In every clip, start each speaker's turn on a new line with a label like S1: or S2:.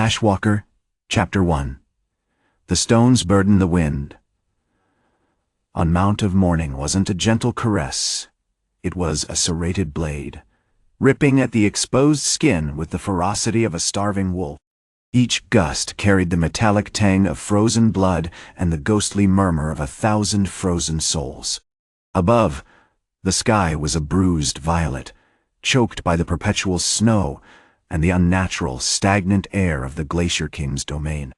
S1: Ashwalker, Chapter 1. The stones burden the wind. On Mount of Mourning wasn't a gentle caress. It was a serrated blade, ripping at the exposed skin with the ferocity of a starving wolf. Each gust carried the metallic tang of frozen blood and the ghostly murmur of 1,000 frozen souls. Above, the sky was a bruised violet, choked by the perpetual snow and the unnatural, stagnant air of the Glacier-King's domain.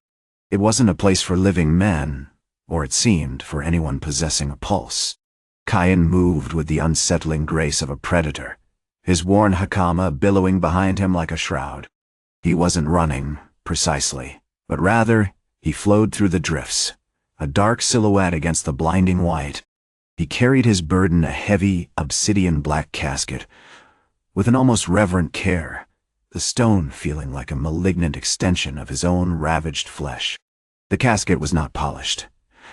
S1: It wasn't a place for living men, or it seemed for anyone possessing a pulse. Kaien moved with the unsettling grace of a predator, his worn hakama billowing behind him like a shroud. He wasn't running, precisely, but rather he flowed through the drifts, a dark silhouette against the blinding white. He carried his burden, a heavy, obsidian-black casket, with an almost reverent care, the stone feeling like a malignant extension of his own ravaged flesh. The casket was not polished,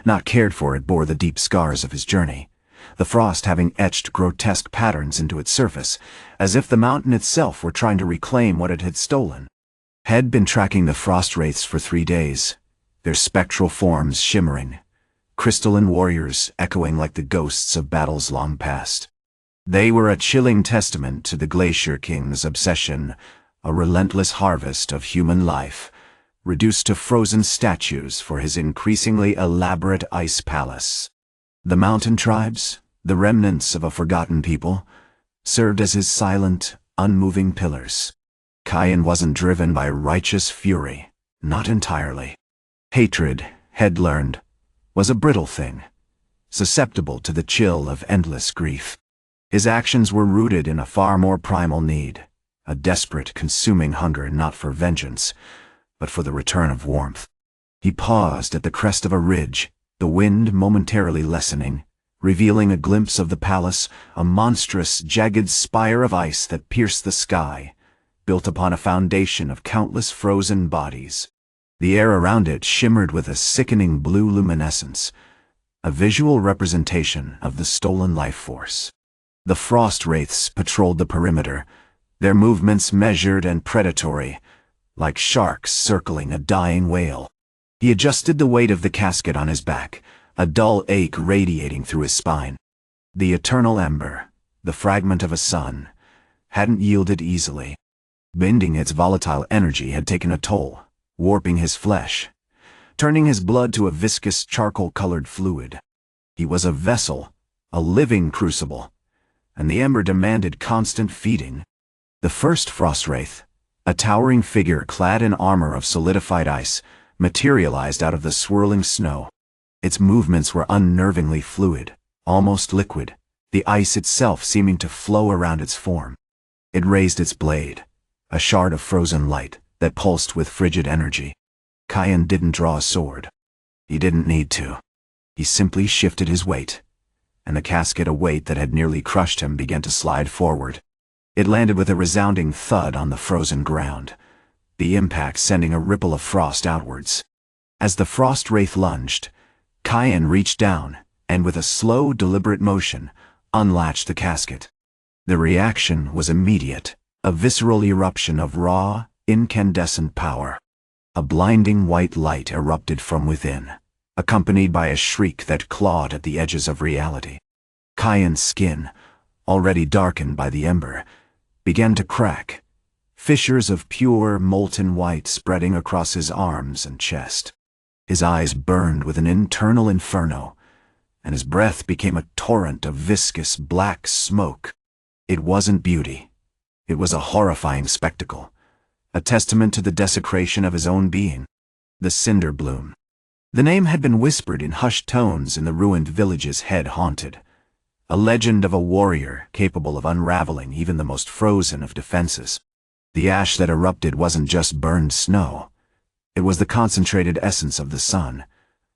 S1: not cared for. It bore the deep scars of his journey, the frost having etched grotesque patterns into its surface, as if the mountain itself were trying to reclaim what it had stolen. Had been tracking the Frost-Wraiths for 3 days, their spectral forms shimmering, crystalline warriors echoing like the ghosts of battles long past. They were a chilling testament to the Glacier-King's obsession, a relentless harvest of human life, reduced to frozen statues for his increasingly elaborate ice palace. The mountain tribes, the remnants of a forgotten people, served as his silent, unmoving pillars. Kaien wasn't driven by righteous fury, not entirely. Hatred, Head learned, was a brittle thing, susceptible to the chill of endless grief. His actions were rooted in a far more primal need, a desperate, consuming hunger not for vengeance, but for the return of warmth. He paused at the crest of a ridge, the wind momentarily lessening, revealing a glimpse of the palace, a monstrous, jagged spire of ice that pierced the sky, built upon a foundation of countless frozen bodies. The air around it shimmered with a sickening blue luminescence, a visual representation of the stolen life force. The Frost-Wraiths patrolled the perimeter, their movements measured and predatory, like sharks circling a dying whale. He adjusted the weight of the casket on his back, a dull ache radiating through his spine. The Eternal Ember, the fragment of a sun, hadn't yielded easily. Bending its volatile energy had taken a toll, warping his flesh, turning his blood to a viscous charcoal-colored fluid. He was a vessel, a living crucible, and the ember demanded constant feeding. The first Frost-Wraith, a towering figure clad in armor of solidified ice, materialized out of the swirling snow. Its movements were unnervingly fluid, almost liquid, the ice itself seeming to flow around its form. It raised its blade, a shard of frozen light that pulsed with frigid energy. Kaien didn't draw a sword. He didn't need to. He simply shifted his weight, and the casket, a weight that had nearly crushed him, began to slide forward. It landed with a resounding thud on the frozen ground, the impact sending a ripple of frost outwards. As the Frost-Wraith lunged, Kaien reached down and, with a slow, deliberate motion, unlatched the casket. The reaction was immediate, a visceral eruption of raw, incandescent power. A blinding white light erupted from within, accompanied by a shriek that clawed at the edges of reality. Kaien's skin, already darkened by the ember, began to crack, fissures of pure, molten white spreading across his arms and chest. His eyes burned with an internal inferno, and his breath became a torrent of viscous black smoke. It wasn't beauty. It was a horrifying spectacle, a testament to the desecration of his own being. The Cinder Bloom. The name had been whispered in hushed tones in the ruined villages Head haunted, a legend of a warrior capable of unraveling even the most frozen of defenses. The ash that erupted wasn't just burned snow. It was the concentrated essence of the sun,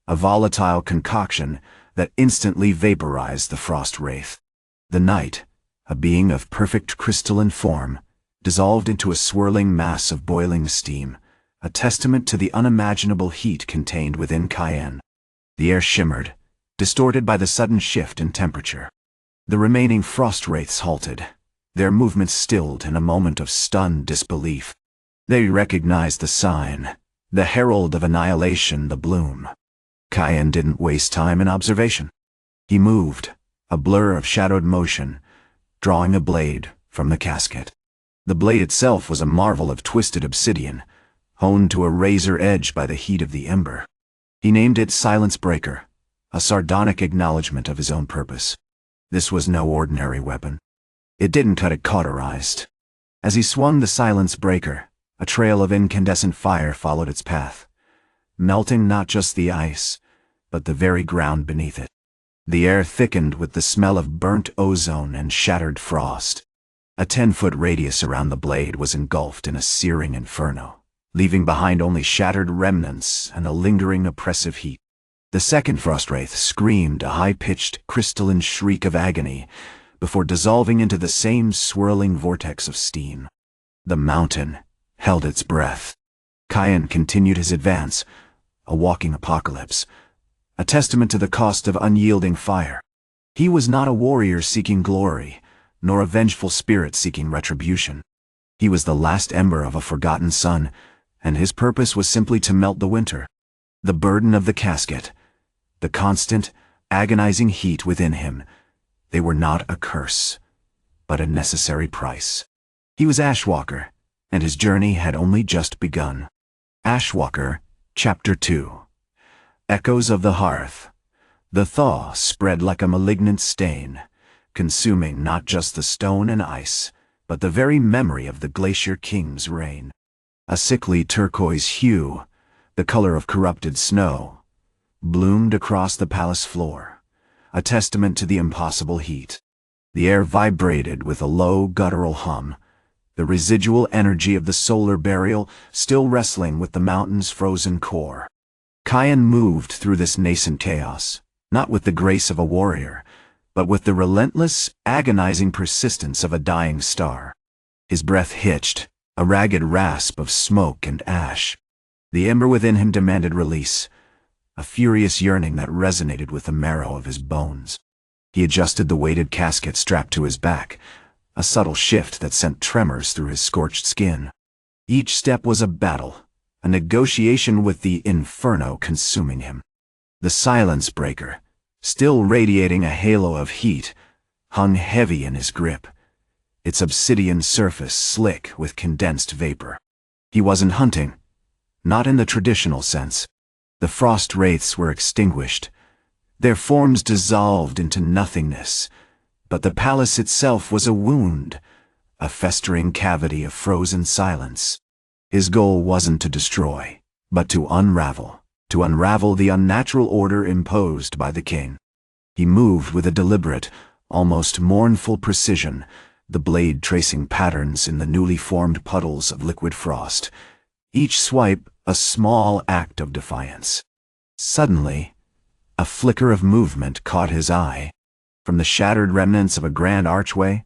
S1: a volatile concoction that instantly vaporized the Frost-Wraith. The night, a being of perfect crystalline form, dissolved into a swirling mass of boiling steam, a testament to the unimaginable heat contained within Kaien. The air shimmered, distorted by the sudden shift in temperature. The remaining Frost-Wraiths halted, their movements stilled in a moment of stunned disbelief. They recognized the sign, the herald of annihilation, the bloom. Kaien didn't waste time in observation. He moved, a blur of shadowed motion, drawing a blade from the casket. The blade itself was a marvel of twisted obsidian, honed to a razor edge by the heat of the ember. He named it Silence Breaker, a sardonic acknowledgement of his own purpose. This was no ordinary weapon. It didn't cut it cauterized. As he swung the Silence Breaker, a trail of incandescent fire followed its path, melting not just the ice, but the very ground beneath it. The air thickened with the smell of burnt ozone and shattered frost. A 10-foot radius around the blade was engulfed in a searing inferno, leaving behind only shattered remnants and a lingering oppressive heat. The second Frost-Wraith screamed a high-pitched, crystalline shriek of agony before dissolving into the same swirling vortex of steam. The mountain held its breath. Kaien continued his advance, a walking apocalypse, a testament to the cost of unyielding fire. He was not a warrior seeking glory, nor a vengeful spirit seeking retribution. He was the last ember of a forgotten sun, and his purpose was simply to melt the winter. The burden of the casket, the constant, agonizing heat within him, they were not a curse, but a necessary price. He was Ashwalker, and his journey had only just begun. Ashwalker, Chapter 2. Echoes of the Hearth. The thaw spread like a malignant stain, consuming not just the stone and ice, but the very memory of the Glacier-King's reign. A sickly turquoise hue, the color of corrupted snow, bloomed across the palace floor, a testament to the impossible heat. The air vibrated with a low guttural hum, the residual energy of the solar burial still wrestling with the mountain's frozen core. Kaien moved through this nascent chaos, not with the grace of a warrior, but with the relentless, agonizing persistence of a dying star. His breath hitched, a ragged rasp of smoke and ash. The ember within him demanded release, a furious yearning that resonated with the marrow of his bones. He adjusted the weighted casket strapped to his back, a subtle shift that sent tremors through his scorched skin. Each step was a battle, a negotiation with the inferno consuming him. The Silence Breaker, still radiating a halo of heat, hung heavy in his grip, its obsidian surface slick with condensed vapor. He wasn't hunting, not in the traditional sense. The Frost-Wraiths were extinguished, their forms dissolved into nothingness, but the palace itself was a wound, a festering cavity of frozen silence. His goal wasn't to destroy, but to unravel the unnatural order imposed by the king. He moved with a deliberate, almost mournful precision, the blade tracing patterns in the newly formed puddles of liquid frost, each swipe a small act of defiance. Suddenly, a flicker of movement caught his eye. From the shattered remnants of a grand archway,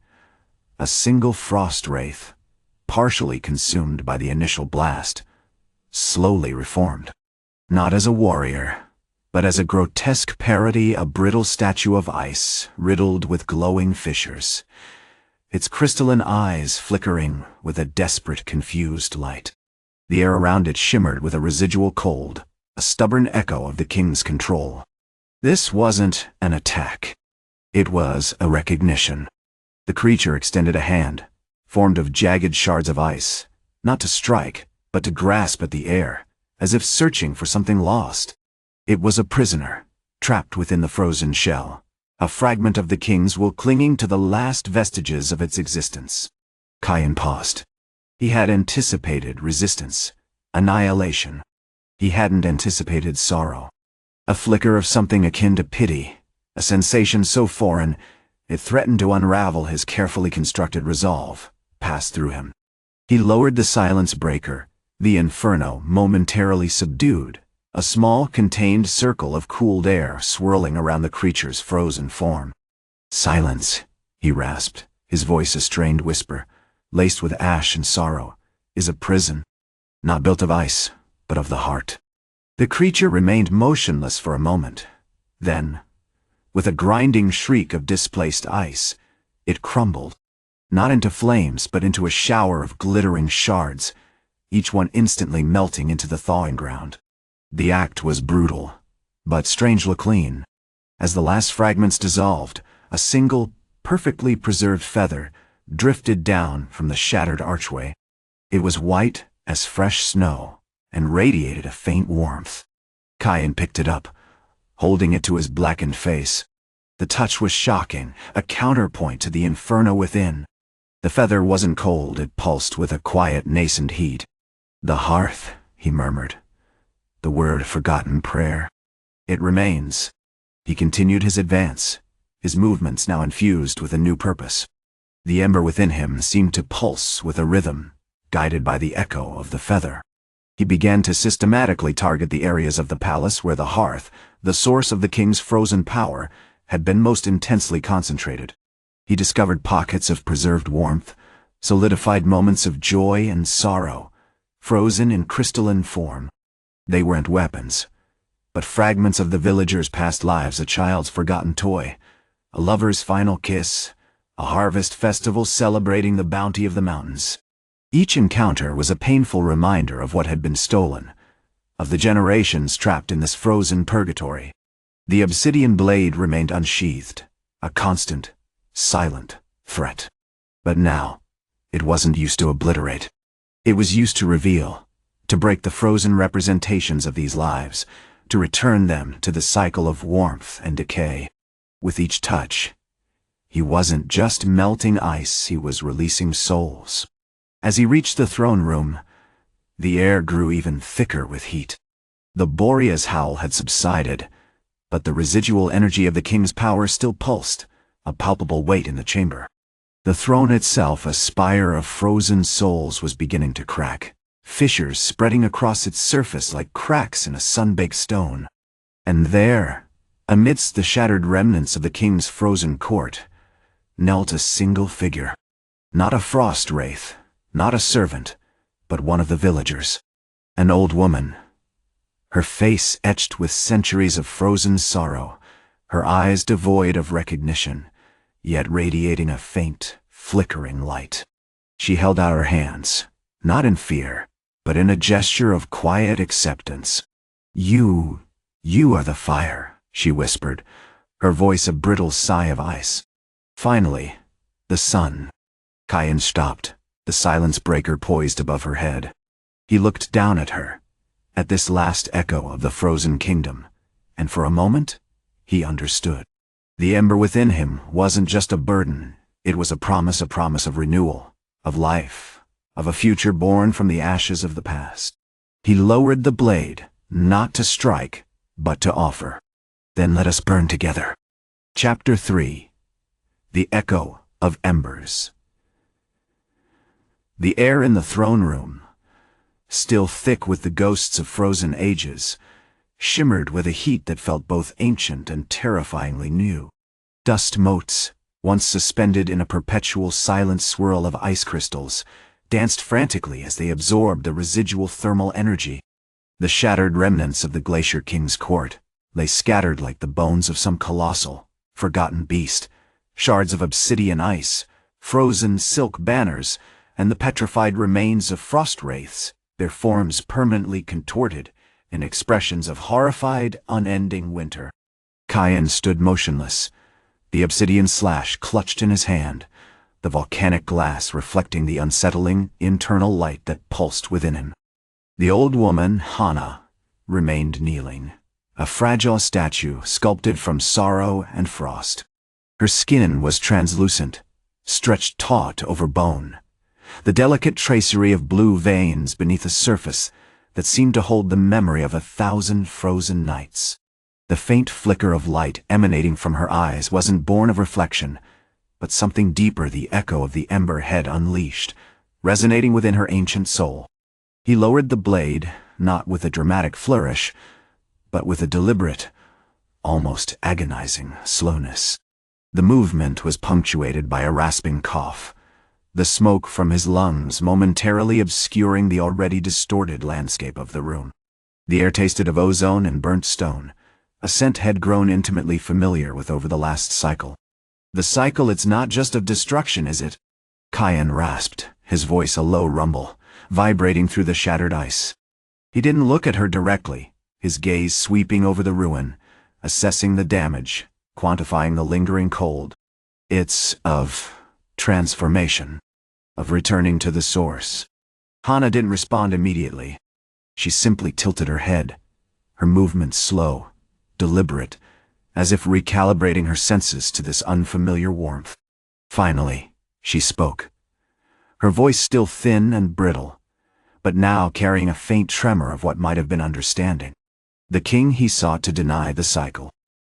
S1: a single Frost-Wraith, partially consumed by the initial blast, slowly reformed. Not as a warrior, but as a grotesque parody, a brittle statue of ice riddled with glowing fissures, its crystalline eyes flickering with a desperate, confused light. The air around it shimmered with a residual cold, a stubborn echo of the king's control. This wasn't an attack. It was a recognition. The creature extended a hand, formed of jagged shards of ice, not to strike, but to grasp at the air, as if searching for something lost. It was a prisoner, trapped within the frozen shell, a fragment of the king's will clinging to the last vestiges of its existence. Kaien paused. He had anticipated resistance, annihilation. He hadn't anticipated sorrow. A flicker of something akin to pity, a sensation so foreign it threatened to unravel his carefully constructed resolve, passed through him. He lowered the Silence Breaker, the inferno momentarily subdued, a small contained circle of cooled air swirling around the creature's frozen form. "Silence," he rasped, his voice a strained whisper, laced with ash and sorrow, "is a prison, not built of ice, but of the heart." The creature remained motionless for a moment. Then, with a grinding shriek of displaced ice, it crumbled, not into flames but into a shower of glittering shards, each one instantly melting into the thawing ground. The act was brutal, but strangely clean. As the last fragments dissolved, a single, perfectly preserved feather drifted down from the shattered archway. It was white as fresh snow and radiated a faint warmth. Kaien picked it up, holding it to his blackened face. The touch was shocking, a counterpoint to the inferno within. The feather wasn't cold, it pulsed with a quiet, nascent heat. "The hearth," he murmured. The word forgotten prayer. "It remains." He continued his advance, his movements now infused with a new purpose. The ember within him seemed to pulse with a rhythm, guided by the echo of the feather. He began to systematically target the areas of the palace where the hearth, the source of the king's frozen power, had been most intensely concentrated. He discovered pockets of preserved warmth, solidified moments of joy and sorrow, frozen in crystalline form. They weren't weapons, but fragments of the villagers' past lives, a child's forgotten toy, a lover's final kiss, a harvest festival celebrating the bounty of the mountains. Each encounter was a painful reminder of what had been stolen, of the generations trapped in this frozen purgatory. The obsidian blade remained unsheathed, a constant, silent threat. But now, it wasn't used to obliterate. It was used to reveal, to break the frozen representations of these lives, to return them to the cycle of warmth and decay. With each touch, he wasn't just melting ice, he was releasing souls. As he reached the throne room, the air grew even thicker with heat. The Borea's howl had subsided, but the residual energy of the king's power still pulsed, a palpable weight in the chamber. The throne itself, a spire of frozen souls, was beginning to crack, fissures spreading across its surface like cracks in a sun-baked stone. And there, amidst the shattered remnants of the king's frozen court, knelt a single figure. Not a Frost-Wraith, not a servant, but one of the villagers. An old woman, her face etched with centuries of frozen sorrow, her eyes devoid of recognition, yet radiating a faint, flickering light. She held out her hands, not in fear, but in a gesture of quiet acceptance. You are the fire," she whispered, her voice a brittle sigh of ice. Finally, the sun. Kaien stopped, the silence breaker poised above her head. He looked down at her, at this last echo of the frozen kingdom, and for a moment, he understood. The ember within him wasn't just a burden, it was a promise of renewal, of life, of a future born from the ashes of the past. He lowered the blade, not to strike, but to offer. "Then let us burn together." Chapter 3. The Echo of Embers. The air in the throne room, still thick with the ghosts of frozen ages, shimmered with a heat that felt both ancient and terrifyingly new. Dust motes, once suspended in a perpetual silent swirl of ice crystals, danced frantically as they absorbed the residual thermal energy. The shattered remnants of the Glacier-King's court lay scattered like the bones of some colossal, forgotten beast, shards of obsidian ice, frozen silk banners, and the petrified remains of Frost-Wraiths, their forms permanently contorted in expressions of horrified, unending winter. Kaien stood motionless, the obsidian slash clutched in his hand, the volcanic glass reflecting the unsettling, internal light that pulsed within him. The old woman, Hana, remained kneeling, a fragile statue sculpted from sorrow and frost. Her skin was translucent, stretched taut over bone, the delicate tracery of blue veins beneath a surface that seemed to hold the memory of 1,000 frozen nights. The faint flicker of light emanating from her eyes wasn't born of reflection, but something deeper the echo of the ember had unleashed, resonating within her ancient soul. He lowered the blade, not with a dramatic flourish, but with a deliberate, almost agonizing slowness. The movement was punctuated by a rasping cough, the smoke from his lungs momentarily obscuring the already distorted landscape of the room. The air tasted of ozone and burnt stone, a scent had grown intimately familiar with over the last cycle. "The cycle, it's not just of destruction, is it?" Kaien rasped, his voice a low rumble, vibrating through the shattered ice. He didn't look at her directly, his gaze sweeping over the ruin, assessing the damage, quantifying the lingering cold. It's of transformation, of returning to the source. Hana didn't respond immediately. She simply tilted her head, her movements slow, deliberate, as if recalibrating her senses to this unfamiliar warmth. Finally, she spoke. Her voice still thin and brittle, but now carrying a faint tremor of what might have been understanding. The king he sought to deny the cycle.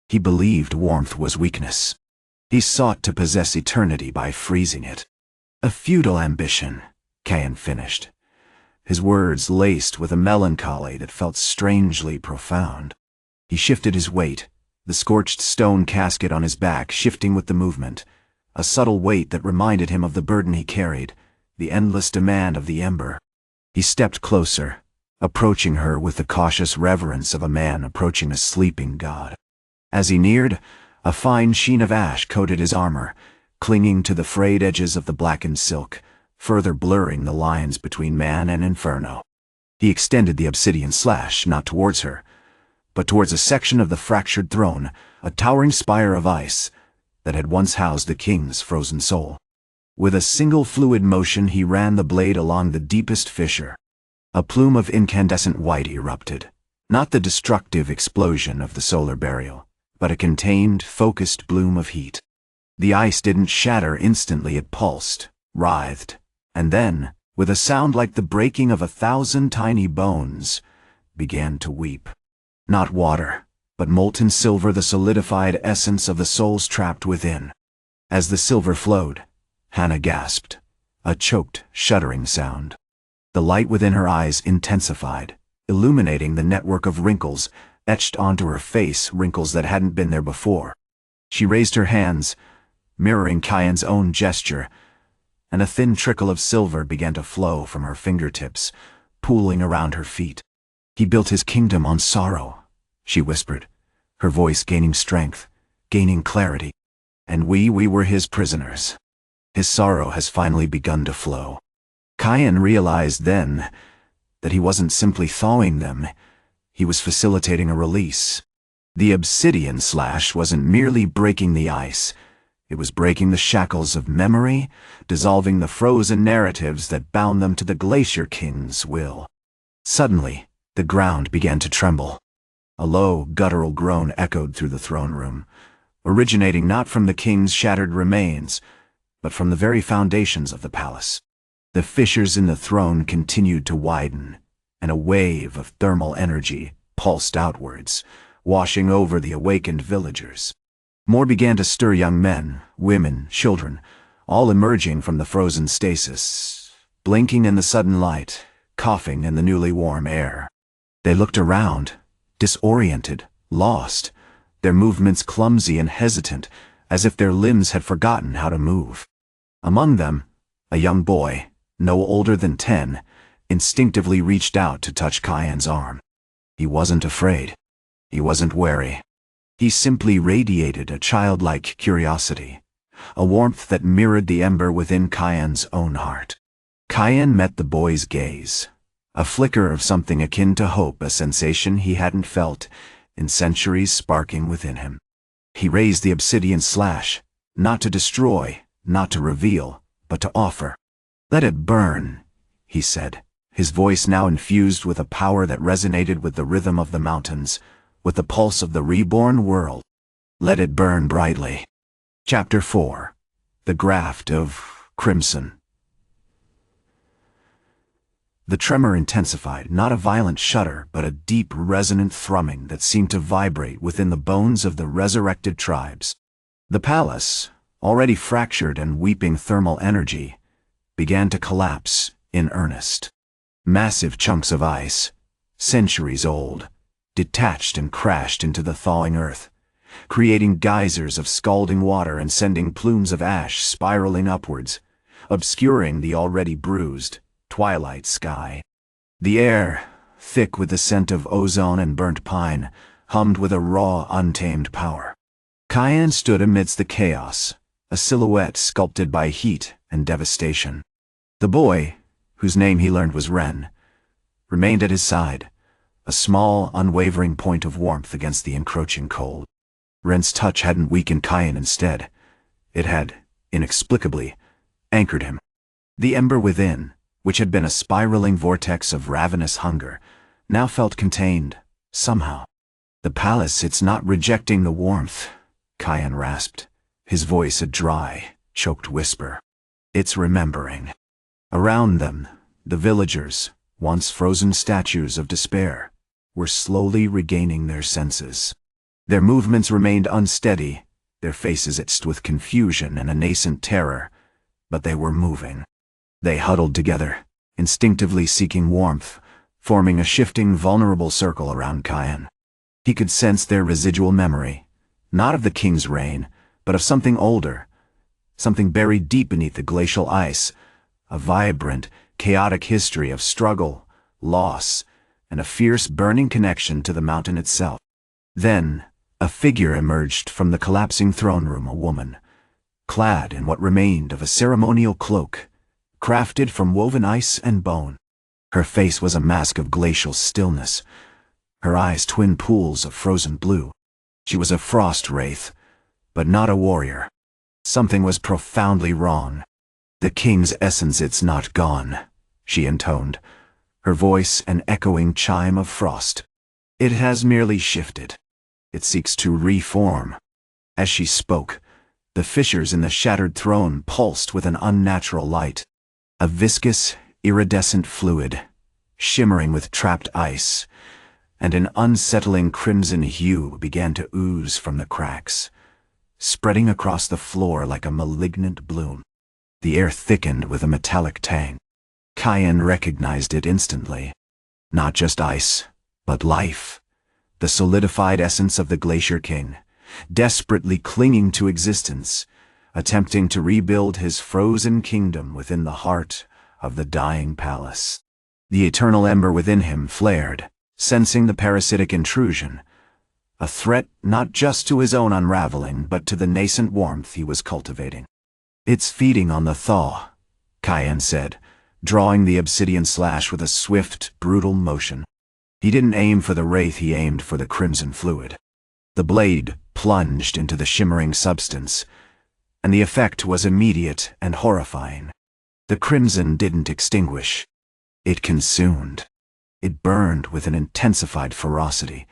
S1: He believed warmth was weakness. He sought to possess eternity by freezing it. A futile ambition, Kaien finished, his words laced with a melancholy that felt strangely profound. He shifted his weight, the scorched stone casket on his back shifting with the movement, a subtle weight that reminded him of the burden he carried, the endless demand of the ember. He stepped closer, approaching her with the cautious reverence of a man approaching a sleeping god. As he neared, a fine sheen of ash coated his armor, clinging to the frayed edges of the blackened silk, further blurring the lines between man and inferno. He extended the obsidian slash, not towards her, but towards a section of the fractured throne, a towering spire of ice that had once housed the king's frozen soul. With a single fluid motion he ran the blade along the deepest fissure. A plume of incandescent white erupted, not the destructive explosion of the solar burial, but a contained, focused bloom of heat. The ice didn't shatter instantly, it pulsed, writhed, and then, with a sound like the breaking of 1,000 tiny bones, began to weep. Not water, but molten silver, the solidified essence of the souls trapped within. As the silver flowed, Hana gasped, a choked, shuddering sound. The light within her eyes intensified, illuminating the network of wrinkles etched onto her face, wrinkles that hadn't been there before. She raised her hands, mirroring Kaien's own gesture, and a thin trickle of silver began to flow from her fingertips, pooling around her feet. He built his kingdom on sorrow, she whispered, her voice gaining strength, gaining clarity. And we were his prisoners. His sorrow has finally begun to flow. Kaien realized then that he wasn't simply thawing them, he was facilitating a release. The obsidian slash wasn't merely breaking the ice, it was breaking the shackles of memory, dissolving the frozen narratives that bound them to the Glacier-King's will. Suddenly, the ground began to tremble. A low, guttural groan echoed through the throne room, originating not from the king's shattered remains, but from the very foundations of the palace. The fissures in the throne continued to widen, and a wave of thermal energy pulsed outwards, washing over the awakened villagers. More began to stir, young men, women, children, all emerging from the frozen stasis, blinking in the sudden light, coughing in the newly warm air. They looked around, disoriented, lost, their movements clumsy and hesitant, as if their limbs had forgotten how to move. Among them, a young boy, no older than 10, instinctively reached out to touch Kaien's arm. He wasn't afraid. He wasn't wary. He simply radiated a childlike curiosity, a warmth that mirrored the ember within Kaien's own heart. Kaien met the boy's gaze, a flicker of something akin to hope, a sensation he hadn't felt in centuries sparking within him. He raised the obsidian slash, not to destroy, not to reveal, but to offer. "Let it burn," he said, his voice now infused with a power that resonated with the rhythm of the mountains, with the pulse of the reborn world. Let it burn brightly. Chapter 4. The Graft of Crimson. The tremor intensified, not a violent shudder, but a deep, resonant thrumming that seemed to vibrate within the bones of the resurrected tribes. The palace, already fractured and weeping thermal energy, began to collapse in earnest. Massive chunks of ice, centuries old, detached and crashed into the thawing earth, creating geysers of scalding water and sending plumes of ash spiraling upwards, obscuring the already bruised, twilight sky. The air, thick with the scent of ozone and burnt pine, hummed with a raw, untamed power. Kaien stood amidst the chaos, a silhouette sculpted by heat and devastation. The boy, whose name he learned was Ren, remained at his side, a small, unwavering point of warmth against the encroaching cold. Ren's touch hadn't weakened Kaien. Instead, it had, inexplicably, anchored him. The ember within, which had been a spiraling vortex of ravenous hunger, now felt contained, somehow. "The palace, it's not rejecting the warmth," Kaien rasped, his voice a dry, choked whisper. "It's remembering." Around them, the villagers, once frozen statues of despair, were slowly regaining their senses. Their movements remained unsteady, their faces etched with confusion and a nascent terror, but they were moving. They huddled together, instinctively seeking warmth, forming a shifting, vulnerable circle around Kaien. He could sense their residual memory, not of the king's reign, but of something older, something buried deep beneath the glacial ice, a vibrant, chaotic history of struggle, loss, and a fierce, burning connection to the mountain itself. Then, a figure emerged from the collapsing throne room, a woman, clad in what remained of a ceremonial cloak, crafted from woven ice and bone. Her face was a mask of glacial stillness, her eyes twin pools of frozen blue. She was a Frost-Wraith, but not a warrior. Something was profoundly wrong. "The king's essence, it's not gone," she intoned, her voice an echoing chime of frost. "It has merely shifted. It seeks to reform." As she spoke, the fissures in the shattered throne pulsed with an unnatural light. A viscous, iridescent fluid, shimmering with trapped ice, and an unsettling crimson hue began to ooze from the cracks, spreading across the floor like a malignant bloom. The air thickened with a metallic tang. Kaien recognized it instantly. Not just ice, but life. The solidified essence of the Glacier-King, desperately clinging to existence, attempting to rebuild his frozen kingdom within the heart of the dying palace. The eternal ember within him flared, sensing the parasitic intrusion, a threat not just to his own unraveling, but to the nascent warmth he was cultivating. "It's feeding on the thaw," Kaien said, drawing the obsidian slash with a swift, brutal motion. He didn't aim for the wraith, he aimed for the crimson fluid. The blade plunged into the shimmering substance, and the effect was immediate and horrifying. The crimson didn't extinguish. It consumed. It burned with an intensified ferocity,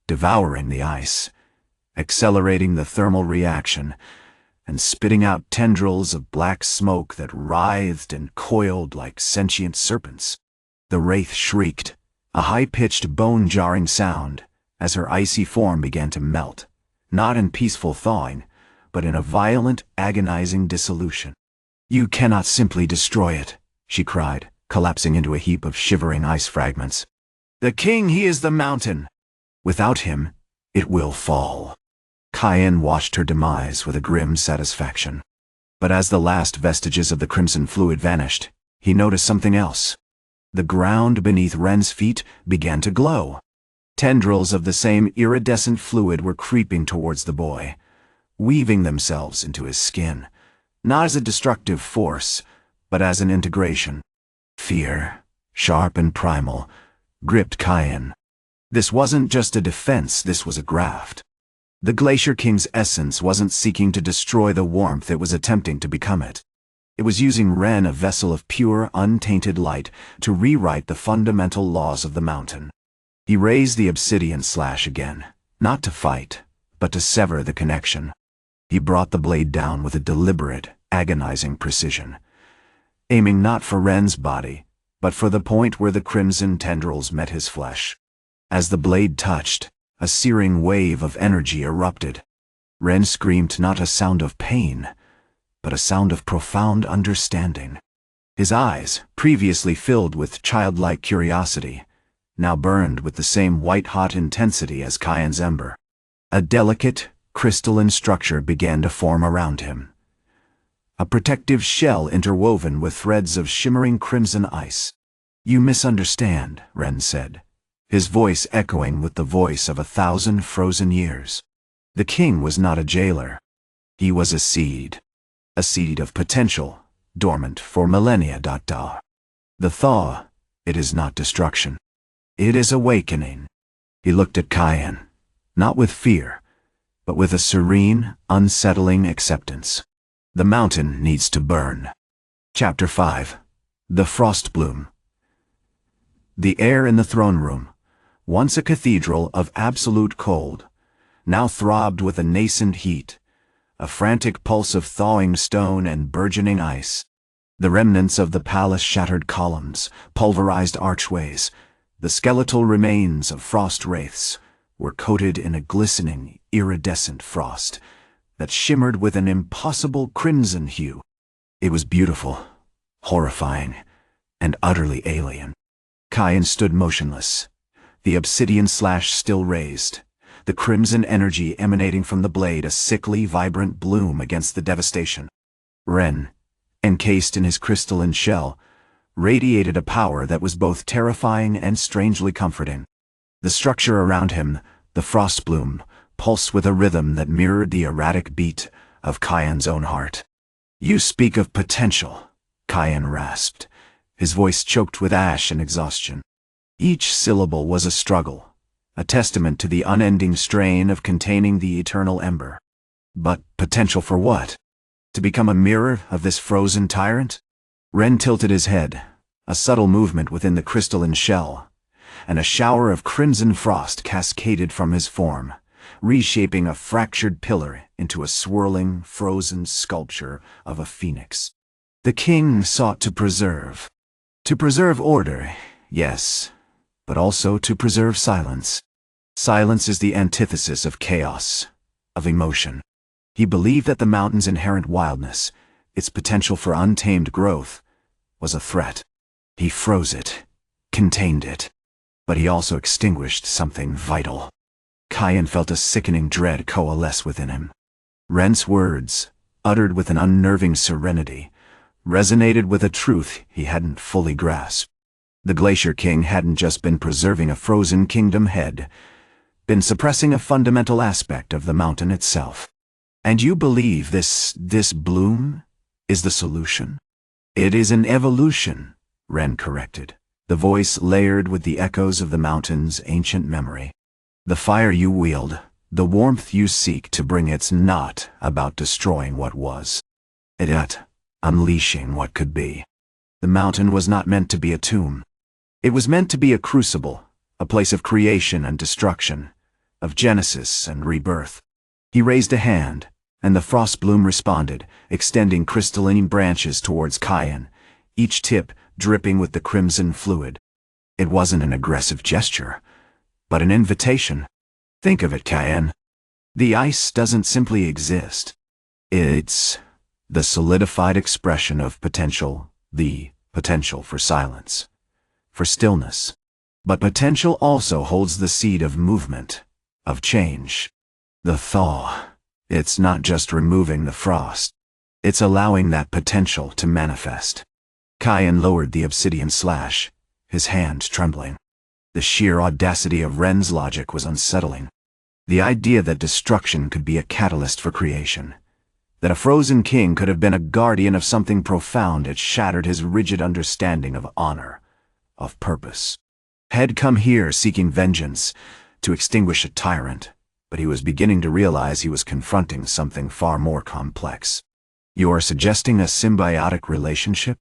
S1: devouring the ice, accelerating the thermal reaction, and spitting out tendrils of black smoke that writhed and coiled like sentient serpents. The wraith shrieked, a high-pitched, bone-jarring sound, as her icy form began to melt, not in peaceful thawing, but in a violent, agonizing dissolution. "You cannot simply destroy it," she cried, collapsing into a heap of shivering ice fragments. "The king, he is the mountain. Without him, it will fall." Kaien watched her demise with a grim satisfaction. But as the last vestiges of the crimson fluid vanished, he noticed something else. The ground beneath Ren's feet began to glow. Tendrils of the same iridescent fluid were creeping towards the boy, weaving themselves into his skin, not as a destructive force, but as an integration. Fear, sharp and primal, gripped Kaien. This wasn't just a defense, this was a graft. The Glacier-King's essence wasn't seeking to destroy the warmth, it was attempting to become it. It was using Ren, a vessel of pure, untainted light, to rewrite the fundamental laws of the mountain. He raised the obsidian slash again, not to fight, but to sever the connection. He brought the blade down with a deliberate, agonizing precision, aiming not for Ren's body, but for the point where the crimson tendrils met his flesh. As the blade touched, a searing wave of energy erupted. Ren screamed not a sound of pain, but a sound of profound understanding. His eyes, previously filled with childlike curiosity, now burned with the same white-hot intensity as Kaien's ember. A delicate, crystalline structure began to form around him. A protective shell interwoven with threads of shimmering crimson ice. "You misunderstand," Ren said, his voice echoing with the voice of 1,000 frozen years. The king was not a jailer. He was a seed of potential, dormant for millennia. The thaw, it is not destruction. It is awakening. He looked at Kaien, not with fear, but with a serene, unsettling acceptance. The mountain needs to burn. Chapter 5. The Frost Bloom. The air in the throne room, once a cathedral of absolute cold, now throbbed with a nascent heat, a frantic pulse of thawing stone and burgeoning ice. The remnants of the palace shattered columns, pulverized archways, the skeletal remains of Frost-Wraiths were coated in a glistening, iridescent frost that shimmered with an impossible crimson hue. It was beautiful, horrifying, and utterly alien. Kaien stood motionless, the obsidian slash still raised, the crimson energy emanating from the blade a sickly, vibrant bloom against the devastation. Ren, encased in his crystalline shell, radiated a power that was both terrifying and strangely comforting. The structure around him, the frost bloom, pulsed with a rhythm that mirrored the erratic beat of Kaien's own heart. "You speak of potential," Kaien rasped, his voice choked with ash and exhaustion. Each syllable was a struggle, a testament to the unending strain of containing the Eternal Ember. But potential for what? To become a mirror of this frozen tyrant? Ren tilted his head, a subtle movement within the crystalline shell, and a shower of crimson frost cascaded from his form, reshaping a fractured pillar into a swirling, frozen sculpture of a phoenix. The king sought to preserve. To preserve order, yes, but also to preserve silence. Silence is the antithesis of chaos, of emotion. He believed that the mountain's inherent wildness, its potential for untamed growth, was a threat. He froze it, contained it, but he also extinguished something vital. Kaien felt a sickening dread coalesce within him. Ren's words, uttered with an unnerving serenity, resonated with a truth he hadn't fully grasped. The Glacier-King hadn't just been preserving a frozen kingdom head, been suppressing a fundamental aspect of the mountain itself. "And you believe this bloom is the solution?" "It is an evolution," Ren corrected, the voice layered with the echoes of the mountain's ancient memory. "The fire you wield, the warmth you seek to bring, it's not about destroying what was. It's unleashing what could be." The mountain was not meant to be a tomb. It was meant to be a crucible, a place of creation and destruction, of genesis and rebirth. He raised a hand, and the frost bloom responded, extending crystalline branches towards Kaien, each tip dripping with the crimson fluid. It wasn't an aggressive gesture, but an invitation. Think of it, Kaien. The ice doesn't simply exist. It's the solidified expression of potential, the potential for silence, for stillness. But potential also holds the seed of movement, of change. The thaw, it's not just removing the frost. It's allowing that potential to manifest. Kaien lowered the obsidian slash, his hand trembling. The sheer audacity of Ren's logic was unsettling. The idea that destruction could be a catalyst for creation, that a frozen king could have been a guardian of something profound, had shattered his rigid understanding of honor, of purpose. Had come here seeking vengeance, to extinguish a tyrant, but he was beginning to realize he was confronting something far more complex. "You're suggesting a symbiotic relationship?"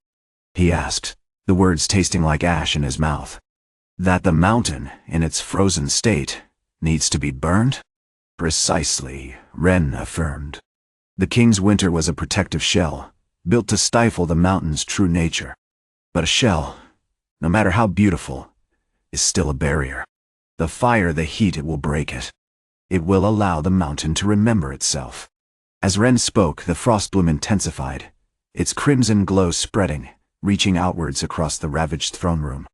S1: he asked, the words tasting like ash in his mouth. "That the mountain, in its frozen state, needs to be burned?" "Precisely," Ren affirmed. The king's winter was a protective shell, built to stifle the mountain's true nature. But a shell, no matter how beautiful, is still a barrier. The fire, the heat, it will break it. It will allow the mountain to remember itself. As Ren spoke, the frost bloom intensified, its crimson glow spreading, reaching outwards across the ravaged throne room.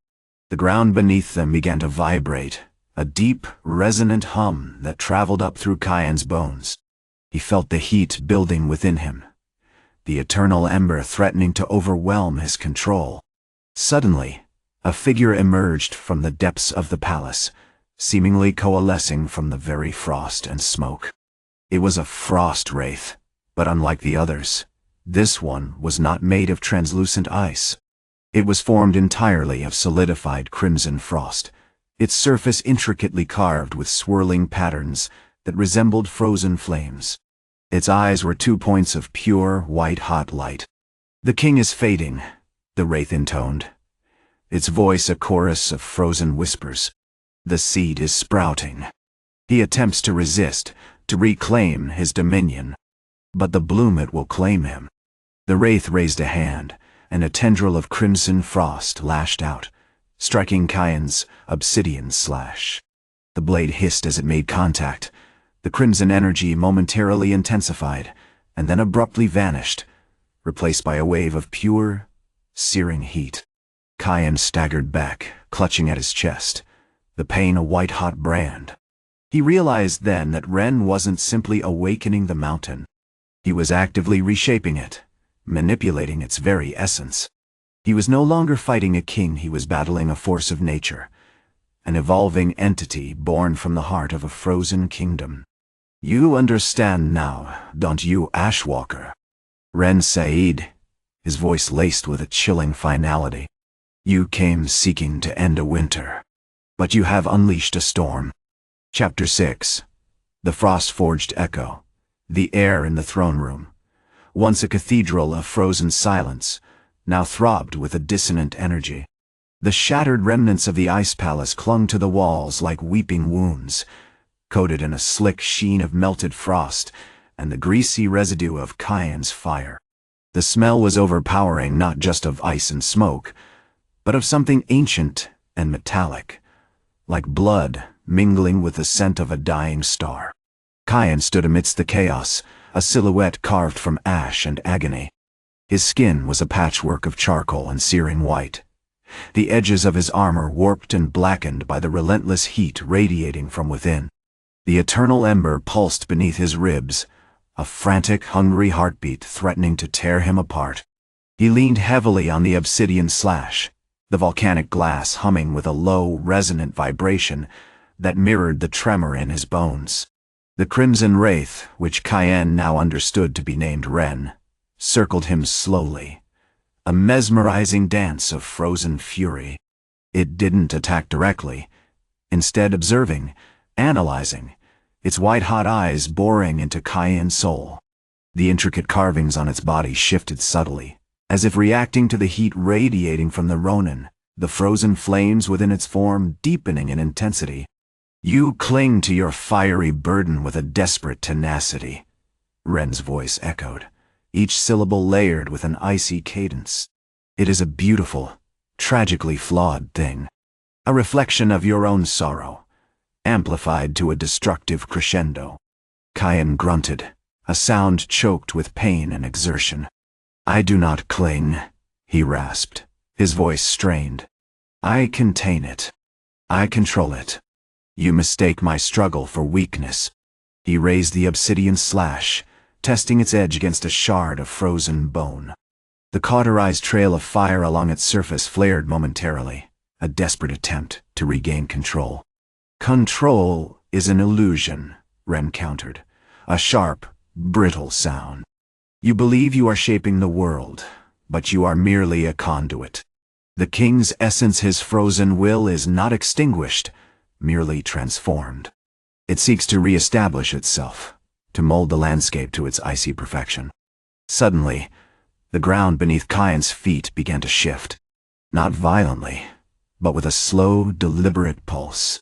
S1: The ground beneath them began to vibrate, a deep, resonant hum that traveled up through Kaien's bones. He felt the heat building within him, the eternal ember threatening to overwhelm his control. Suddenly, a figure emerged from the depths of the palace, seemingly coalescing from the very frost and smoke. It was a Frost-Wraith, but unlike the others, this one was not made of translucent ice. It was formed entirely of solidified crimson frost, its surface intricately carved with swirling patterns that resembled frozen flames. Its eyes were 2 points of pure, white-hot light. "The king is fading," the wraith intoned, its voice a chorus of frozen whispers. "The seed is sprouting. He attempts to resist, to reclaim his dominion. But the bloom it will claim him." The wraith raised a hand, and a tendril of crimson frost lashed out, striking Kaien's obsidian slash. The blade hissed as it made contact. The crimson energy momentarily intensified, and then abruptly vanished, replaced by a wave of pure, searing heat. Kaien staggered back, clutching at his chest, the pain a white-hot brand. He realized then that Ren wasn't simply awakening the mountain. He was actively reshaping it, manipulating its very essence. He was no longer fighting a king, he was battling a force of nature, an evolving entity born from the heart of a frozen kingdom. "You understand now, don't you, Ashwalker?" Ren said, his voice laced with a chilling finality. "You came seeking to end a winter, but you have unleashed a storm." Chapter 6. The Frost-Forged Echo. The air in the throne room, once a cathedral of frozen silence, now throbbed with a dissonant energy. The shattered remnants of the ice palace clung to the walls like weeping wounds, coated in a slick sheen of melted frost and the greasy residue of Kaien's fire. The smell was overpowering, not just of ice and smoke, but of something ancient and metallic, like blood mingling with the scent of a dying star. Kaien stood amidst the chaos, a silhouette carved from ash and agony. His skin was a patchwork of charcoal and searing white, the edges of his armor warped and blackened by the relentless heat radiating from within. The Eternal Ember pulsed beneath his ribs, a frantic, hungry heartbeat threatening to tear him apart. He leaned heavily on the obsidian slash, the volcanic glass humming with a low, resonant vibration that mirrored the tremor in his bones. The crimson wraith, which Kaien now understood to be named Ren, circled him slowly, a mesmerizing dance of frozen fury. It didn't attack directly, instead observing, analyzing, its white-hot eyes boring into Kaien's soul. The intricate carvings on its body shifted subtly, as if reacting to the heat radiating from the ronin, the frozen flames within its form deepening in intensity. "You cling to your fiery burden with a desperate tenacity," Ren's voice echoed, each syllable layered with an icy cadence. "It is a beautiful, tragically flawed thing, a reflection of your own sorrow, amplified to a destructive crescendo." Kaien grunted, a sound choked with pain and exertion. "I do not cling," he rasped, his voice strained. "I contain it. I control it. You mistake my struggle for weakness." He raised the obsidian slash, testing its edge against a shard of frozen bone. The cauterized trail of fire along its surface flared momentarily, a desperate attempt to regain control. "Control is an illusion," Ren countered, a sharp, brittle sound. "You believe you are shaping the world, but you are merely a conduit. The king's essence, his frozen will, is not extinguished, merely transformed. It seeks to re-establish itself, to mold the landscape to its icy perfection." Suddenly, the ground beneath Kaien's feet began to shift, not violently, but with a slow, deliberate pulse.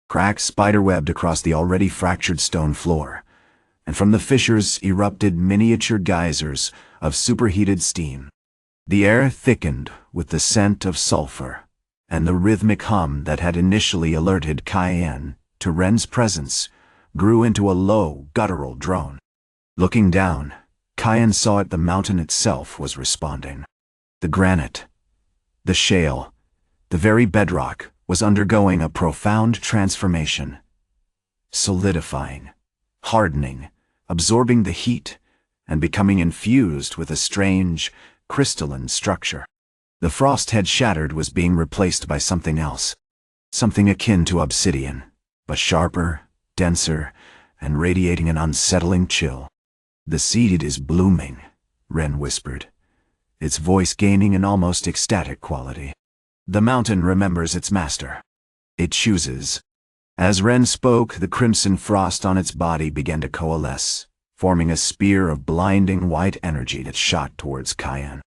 S1: Cracks spiderwebbed across the already fractured stone floor, and from the fissures erupted miniature geysers of superheated steam. The air thickened with the scent of sulfur, and the rhythmic hum that had initially alerted Kaien to Ren's presence grew into a low, guttural drone. Looking down, Kaien saw the mountain itself was responding. The granite, the shale, the very bedrock was undergoing a profound transformation, solidifying, hardening, absorbing the heat, and becoming infused with a strange, crystalline structure. The frost had shattered was being replaced by something else, something akin to obsidian, but sharper, denser, and radiating an unsettling chill. "The seed is blooming," Ren whispered, its voice gaining an almost ecstatic quality. The mountain remembers its master. It chooses. As Ren spoke, the crimson frost on its body began to coalesce, forming a spear of blinding white energy that shot towards Kaien.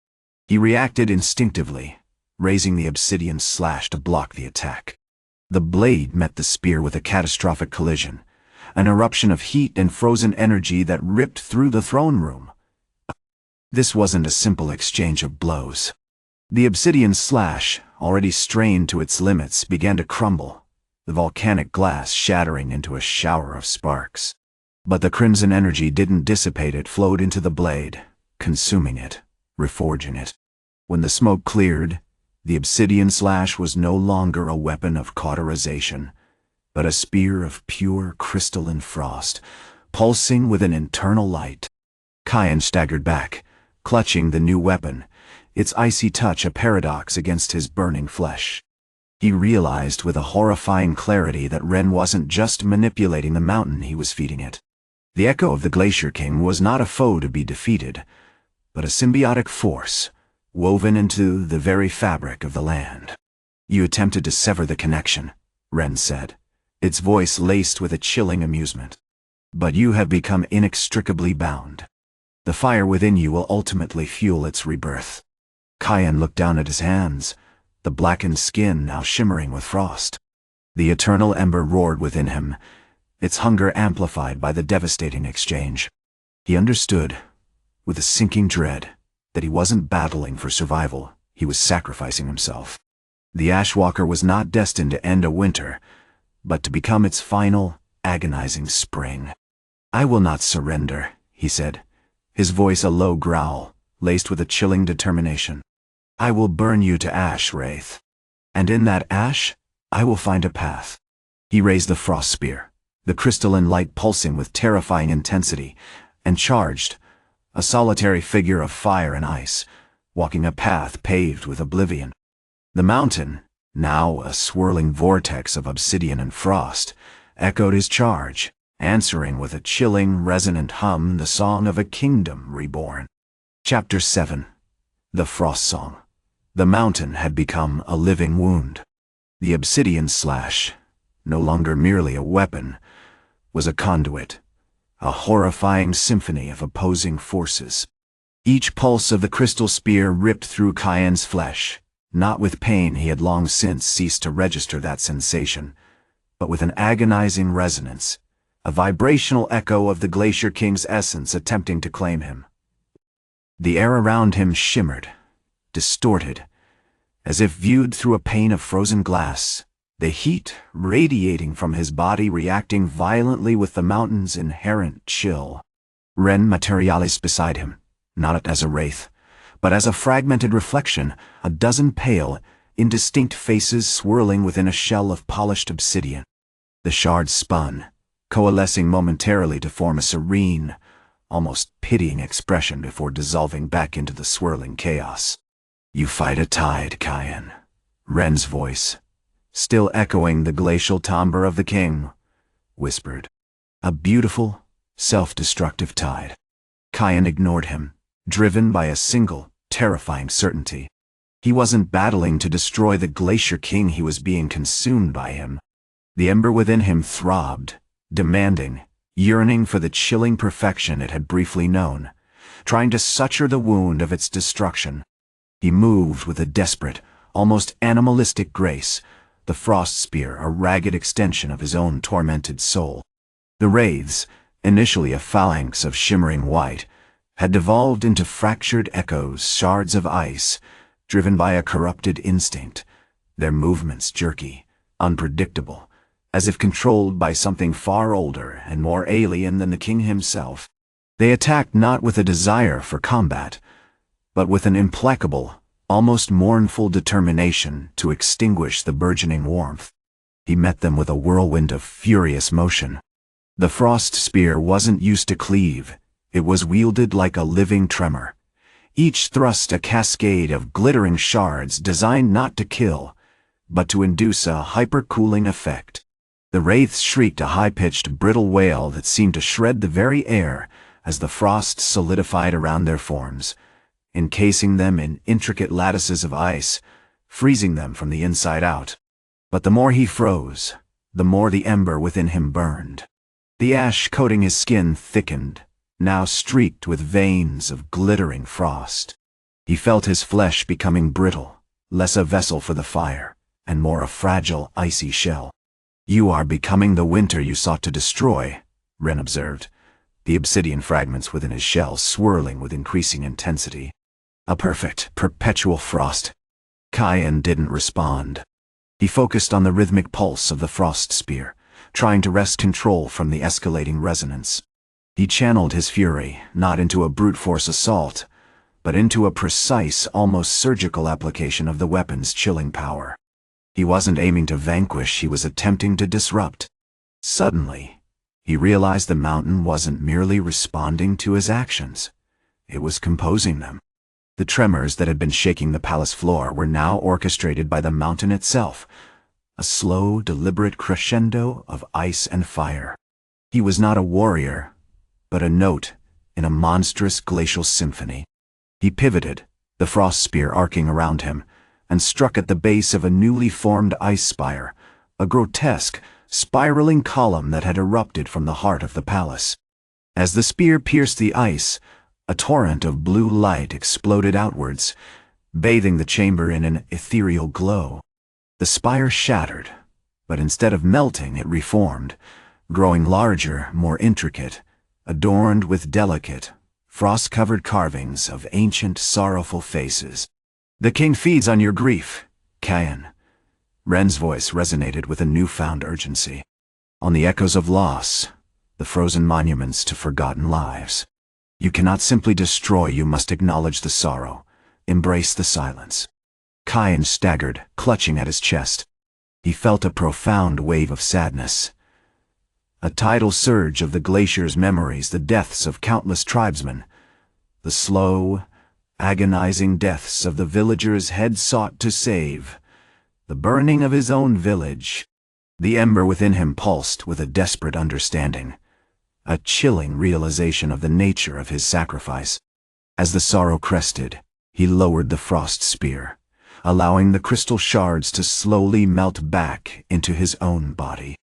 S1: He reacted instinctively, raising the obsidian slash to block the attack. The blade met the spear with a catastrophic collision, an eruption of heat and frozen energy that ripped through the throne room. This wasn't a simple exchange of blows. The obsidian slash, already strained to its limits, began to crumble, the volcanic glass shattering into a shower of sparks. But the crimson energy didn't dissipate, it flowed into the blade, consuming it, reforging it. When the smoke cleared, the obsidian slash was no longer a weapon of cauterization, but a spear of pure crystalline frost, pulsing with an internal light. Kaien staggered back, clutching the new weapon, its icy touch a paradox against his burning flesh. He realized with a horrifying clarity that Ren wasn't just manipulating the mountain, he was feeding it. The echo of the Glacier-King was not a foe to be defeated, but a symbiotic force, woven into the very fabric of the land. "You attempted to sever the connection," Ren said, its voice laced with a chilling amusement. "But you have become inextricably bound. The fire within you will ultimately fuel its rebirth." Kaien looked down at his hands, the blackened skin now shimmering with frost. The Eternal Ember roared within him, its hunger amplified by the devastating exchange. He understood, with a sinking dread, that he wasn't battling for survival, he was sacrificing himself. The Ashwalker was not destined to end a winter, but to become its final, agonizing spring. "I will not surrender," he said, his voice a low growl, laced with a chilling determination. "I will burn you to ash, Wraith. And in that ash, I will find a path." He raised the frost spear, the crystalline light pulsing with terrifying intensity, and charged, a solitary figure of fire and ice, walking a path paved with oblivion. The mountain, now a swirling vortex of obsidian and frost, echoed his charge, answering with a chilling, resonant hum the song of a kingdom reborn. Chapter 7. The Frost Song. The mountain had become a living wound. The obsidian slash, no longer merely a weapon, was a conduit, a horrifying symphony of opposing forces. Each pulse of the crystal spear ripped through Kaien's flesh, not with pain, he had long since ceased to register that sensation, but with an agonizing resonance, a vibrational echo of the Glacier-King's essence attempting to claim him. The air around him shimmered, distorted, as if viewed through a pane of frozen glass, the heat radiating from his body reacting violently with the mountain's inherent chill. Ren materialized beside him, not as a wraith, but as a fragmented reflection, a dozen pale, indistinct faces swirling within a shell of polished obsidian. The shards spun, coalescing momentarily to form a serene, almost pitying expression before dissolving back into the swirling chaos. "You fight a tide, Kaien," Ren's voice, still echoing the glacial timbre of the king, whispered. "A beautiful, self-destructive tide." Kaien ignored him, driven by a single, terrifying certainty. He wasn't battling to destroy the Glacier-King, he was being consumed by him. The ember within him throbbed, demanding, yearning for the chilling perfection it had briefly known, trying to suture the wound of its destruction. He moved with a desperate, almost animalistic grace, the frost spear a ragged extension of his own tormented soul. The wraiths, initially a phalanx of shimmering white, had devolved into fractured echoes, shards of ice, driven by a corrupted instinct, their movements jerky, unpredictable, as if controlled by something far older and more alien than the king himself. They attacked not with a desire for combat, but with an implacable, almost mournful determination to extinguish the burgeoning warmth. He met them with a whirlwind of furious motion. The frost spear wasn't used to cleave, it was wielded like a living tremor. Each thrust a cascade of glittering shards designed not to kill, but to induce a hyper-cooling effect. The wraiths shrieked a high-pitched, brittle wail that seemed to shred the very air as the frost solidified around their forms, encasing them in intricate lattices of ice, freezing them from the inside out. But the more he froze, the more the ember within him burned. The ash coating his skin thickened, now streaked with veins of glittering frost. He felt his flesh becoming brittle, less a vessel for the fire, and more a fragile, icy shell. "You are becoming the winter you sought to destroy," Ren observed, the obsidian fragments within his shell swirling with increasing intensity. "A perfect, perpetual frost." Kaien didn't respond. He focused on the rhythmic pulse of the frost spear, trying to wrest control from the escalating resonance. He channeled his fury, not into a brute force assault, but into a precise, almost surgical application of the weapon's chilling power. He wasn't aiming to vanquish, he was attempting to disrupt. Suddenly, he realized the mountain wasn't merely responding to his actions. It was composing them. The tremors that had been shaking the palace floor were now orchestrated by the mountain itself, a slow, deliberate crescendo of ice and fire. He was not a warrior, but a note in a monstrous glacial symphony. He pivoted, the frost spear arcing around him, and struck at the base of a newly formed ice spire, a grotesque, spiraling column that had erupted from the heart of the palace. As the spear pierced the ice, a torrent of blue light exploded outwards, bathing the chamber in an ethereal glow. The spire shattered, but instead of melting, it reformed, growing larger, more intricate, adorned with delicate, frost-covered carvings of ancient, sorrowful faces. "The king feeds on your grief, Kaien." Ren's voice resonated with a newfound urgency. "On the echoes of loss, the frozen monuments to forgotten lives. You cannot simply destroy, you must acknowledge the sorrow, embrace the silence." Kaien staggered, clutching at his chest. He felt a profound wave of sadness. A tidal surge of the glacier's memories, the deaths of countless tribesmen, the slow, agonizing deaths of the villagers he'd sought to save, the burning of his own village. The ember within him pulsed with a desperate understanding, a chilling realization of the nature of his sacrifice. As the sorrow crested, he lowered the frost spear, allowing the crystal shards to slowly melt back into his own body.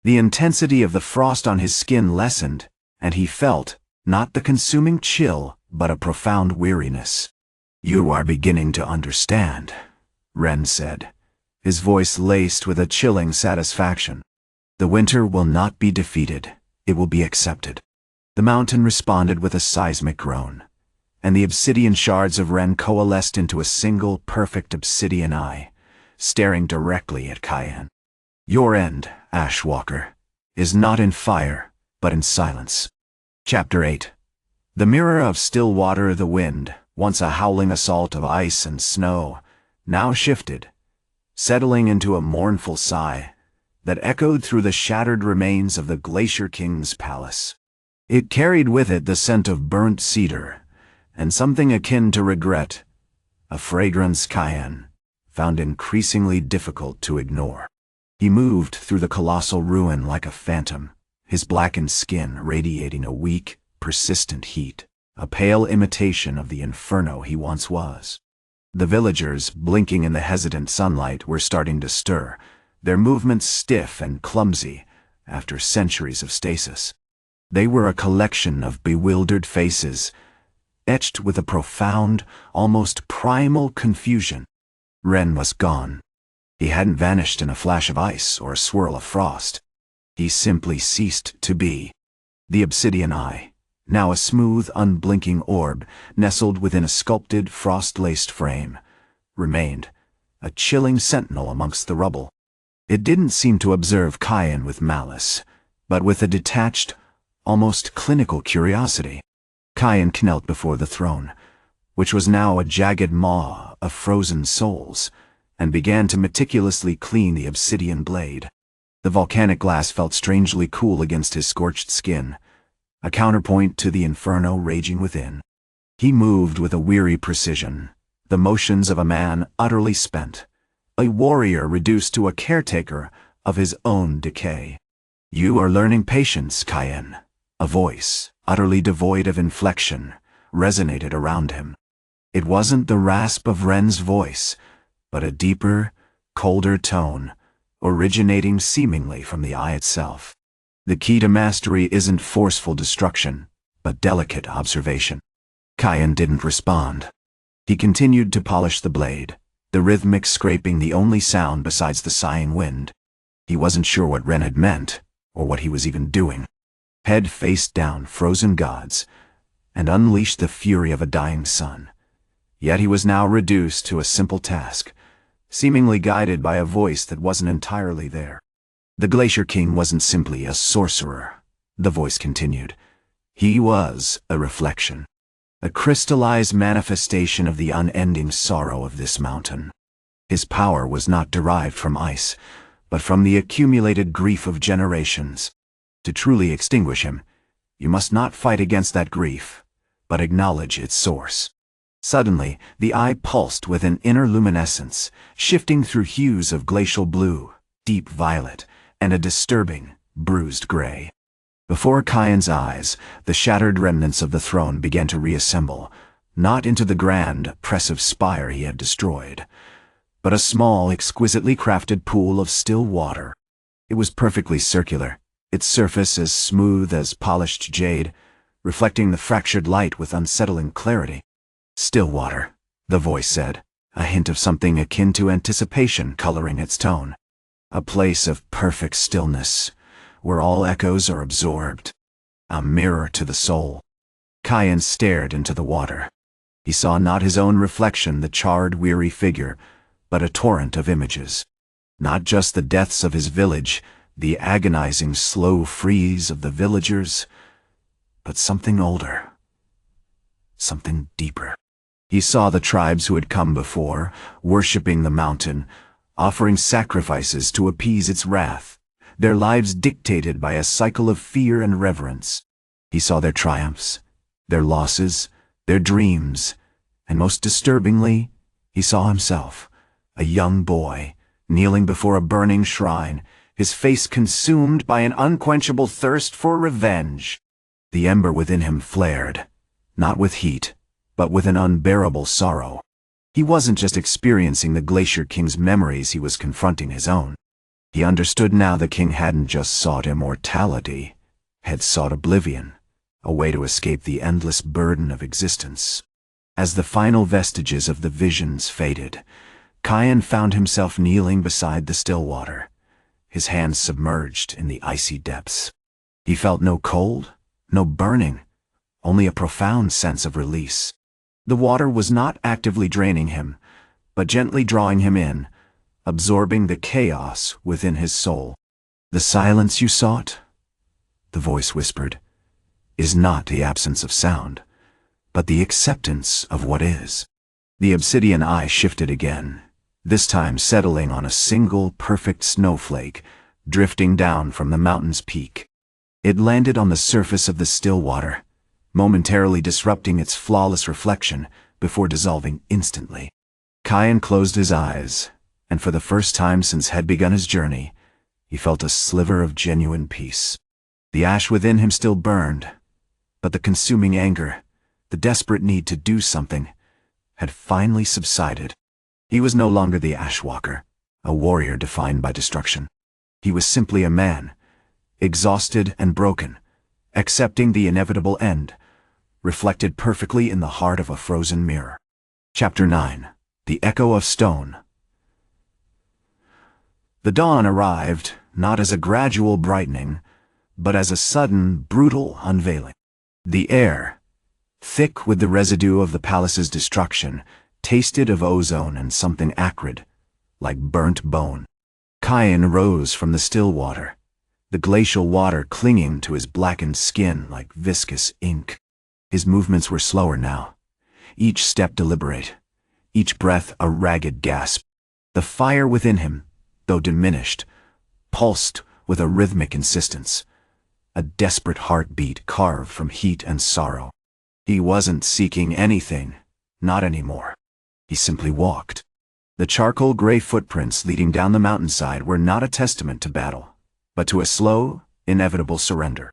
S1: The intensity of the frost on his skin lessened, and he felt, not the consuming chill, but a profound weariness. "You are beginning to understand," Ren said, his voice laced with a chilling satisfaction. "The winter will not be defeated, it will be accepted." The mountain responded with a seismic groan, and the obsidian shards of Ren coalesced into a single, perfect obsidian eye, staring directly at Kaien. "Your end, Ashwalker, is not in fire, but in silence." Chapter 8. The mirror of still water, the wind, once a howling assault of ice and snow, now shifted, settling into a mournful sigh that echoed through the shattered remains of the Glacier-King's palace. It carried with it the scent of burnt cedar, and something akin to regret, a fragrance Kaien found increasingly difficult to ignore. He moved through the colossal ruin like a phantom, his blackened skin radiating a weak, persistent heat, a pale imitation of the inferno he once was. The villagers, blinking in the hesitant sunlight, were starting to stir, their movements stiff and clumsy after centuries of stasis. They were a collection of bewildered faces, etched with a profound, almost primal confusion. Ren was gone. He hadn't vanished in a flash of ice or a swirl of frost. He simply ceased to be. The obsidian eye, now a smooth, unblinking orb nestled within a sculpted, frost-laced frame, remained, a chilling sentinel amongst the rubble. It didn't seem to observe Kaien with malice, but with a detached, almost clinical curiosity. Kaien knelt before the throne, which was now a jagged maw of frozen souls, and began to meticulously clean the obsidian blade. The volcanic glass felt strangely cool against his scorched skin, a counterpoint to the inferno raging within. He moved with a weary precision, the motions of a man utterly spent, a warrior reduced to a caretaker of his own decay. "You are learning patience, Kaien." A voice, utterly devoid of inflection, resonated around him. It wasn't the rasp of Ren's voice, but a deeper, colder tone, originating seemingly from the eye itself. The key to mastery isn't forceful destruction, but delicate observation. Kaien didn't respond. He continued to polish the blade, the rhythmic scraping the only sound besides the sighing wind. He wasn't sure what Ren had meant, or what he was even doing. Head face down, frozen gods, and unleashed the fury of a dying sun. Yet he was now reduced to a simple task, seemingly guided by a voice that wasn't entirely there. The Glacier-King wasn't simply a sorcerer, the voice continued. He was a reflection, a crystallized manifestation of the unending sorrow of this mountain. His power was not derived from ice, but from the accumulated grief of generations. To truly extinguish him, you must not fight against that grief, but acknowledge its source. Suddenly, the eye pulsed with an inner luminescence, shifting through hues of glacial blue, deep violet, and a disturbing, bruised gray. Before Kaien's eyes, the shattered remnants of the throne began to reassemble, not into the grand, oppressive spire he had destroyed, but a small, exquisitely crafted pool of still water. It was perfectly circular, its surface as smooth as polished jade, reflecting the fractured light with unsettling clarity. Still water, the voice said, a hint of something akin to anticipation coloring its tone. A place of perfect stillness, where all echoes are absorbed. A mirror to the soul. Kaien stared into the water. He saw not his own reflection, the charred, weary figure, but a torrent of images. Not just the deaths of his village, the agonizing slow freeze of the villagers, but something older, something deeper. He saw the tribes who had come before, worshipping the mountain, offering sacrifices to appease its wrath, their lives dictated by a cycle of fear and reverence. He saw their triumphs, their losses, their dreams, and most disturbingly, he saw himself, a young boy, kneeling before a burning shrine, his face consumed by an unquenchable thirst for revenge. The ember within him flared, not with heat, but with an unbearable sorrow. He wasn't just experiencing the Glacier-King's memories, he was confronting his own. He understood now the king hadn't just sought immortality, had sought oblivion, a way to escape the endless burden of existence. As the final vestiges of the visions faded, Kaien found himself kneeling beside the still water, his hands submerged in the icy depths. He felt no cold, no burning, only a profound sense of release. The water was not actively draining him, but gently drawing him in, absorbing the chaos within his soul. The silence you sought, the voice whispered, is not the absence of sound, but the acceptance of what is. The obsidian eye shifted again, this time settling on a single perfect snowflake, drifting down from the mountain's peak. It landed on the surface of the still water, momentarily disrupting its flawless reflection before dissolving instantly. Kaien closed his eyes, and for the first time since had begun his journey, he felt a sliver of genuine peace. The ash within him still burned, but the consuming anger, the desperate need to do something, had finally subsided. He was no longer the Ashwalker, a warrior defined by destruction. He was simply a man, exhausted and broken, accepting the inevitable end, reflected perfectly in the heart of a frozen mirror. Chapter 9. The Echo of Stone. The dawn arrived, not as a gradual brightening, but as a sudden, brutal unveiling. The air, thick with the residue of the palace's destruction, tasted of ozone and something acrid, like burnt bone. Kaien rose from the still water, the glacial water clinging to his blackened skin like viscous ink. His movements were slower now, each step deliberate, each breath a ragged gasp. The fire within him, though diminished, pulsed with a rhythmic insistence, a desperate heartbeat carved from heat and sorrow. He wasn't seeking anything, not anymore. He simply walked. The charcoal gray footprints leading down the mountainside were not a testament to battle, but to a slow, inevitable surrender.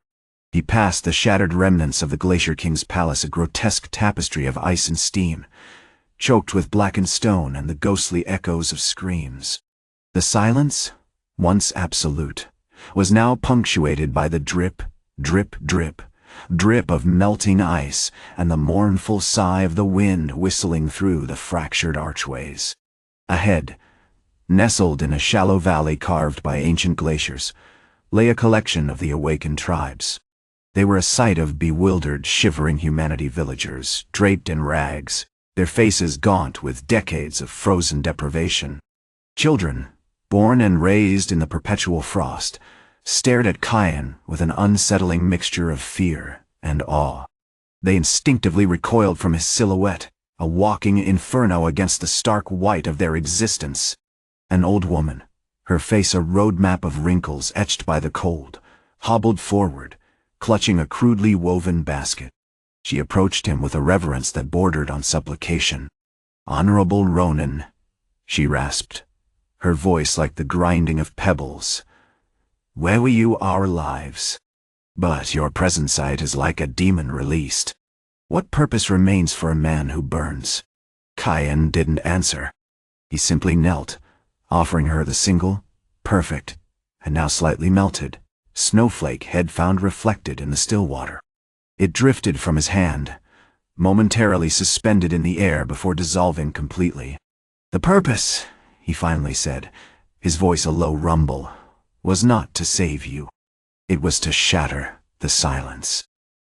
S1: He passed the shattered remnants of the Glacier-King's palace, a grotesque tapestry of ice and steam, choked with blackened stone and the ghostly echoes of screams. The silence, once absolute, was now punctuated by the drip, drip, drip, drip of melting ice and the mournful sigh of the wind whistling through the fractured archways. Ahead, nestled in a shallow valley carved by ancient glaciers, lay a collection of the awakened tribes. They were a sight of bewildered, shivering humanity villagers, draped in rags, their faces gaunt with decades of frozen deprivation. Children, born and raised in the perpetual frost, stared at Kaien with an unsettling mixture of fear and awe. They instinctively recoiled from his silhouette, a walking inferno against the stark white of their existence. An old woman, her face a roadmap of wrinkles etched by the cold, hobbled forward, clutching a crudely woven basket. She approached him with a reverence that bordered on supplication. "Honorable ronin," she rasped, her voice like the grinding of pebbles. "Where were you our lives? But your present sight is like a demon released. What purpose remains for a man who burns?" Kaien didn't answer. He simply knelt, offering her the single, perfect, and now slightly melted, snowflake head found reflected in the still water. It drifted from his hand, momentarily suspended in the air before dissolving completely. "The purpose," he finally said, his voice a low rumble, "was not to save you. It was to shatter the silence."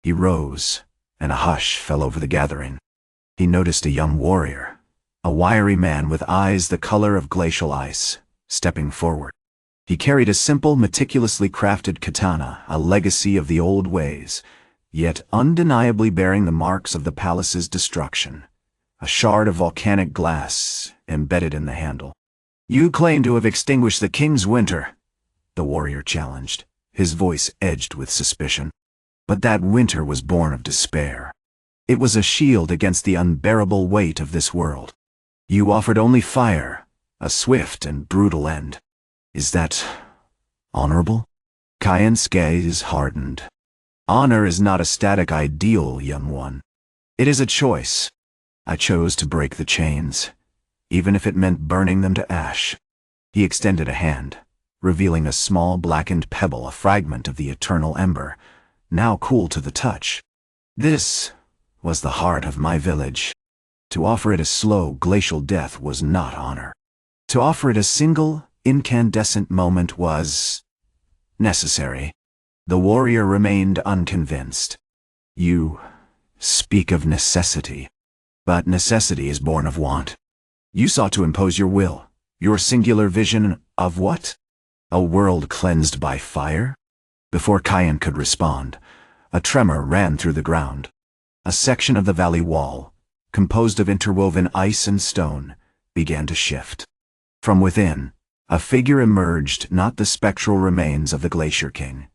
S1: He rose, and a hush fell over the gathering. He noticed a young warrior, a wiry man with eyes the color of glacial ice, stepping forward. He carried a simple, meticulously crafted katana, a legacy of the old ways, yet undeniably bearing the marks of the palace's destruction, a shard of volcanic glass embedded in the handle. "You claim to have extinguished the king's winter," the warrior challenged, his voice edged with suspicion. "But that winter was born of despair. It was a shield against the unbearable weight of this world. You offered only fire, a swift and brutal end. Is that honorable?" Kaien's gaze hardened. "Honor is not a static ideal, young one. It is a choice. I chose to break the chains, even if it meant burning them to ash." He extended a hand, revealing a small blackened pebble, a fragment of the Eternal Ember, now cool to the touch. "This was the heart of my village. To offer it a slow, glacial death was not honor. To offer it a single, incandescent moment was necessary." The warrior remained unconvinced. "You speak of necessity, but necessity is born of want. You sought to impose your will, your singular vision of what? A world cleansed by fire?" Before Kaien could respond, a tremor ran through the ground. A section of the valley wall, composed of interwoven ice and stone, began to shift. From within, a figure emerged, not the spectral remains of the Glacier-King,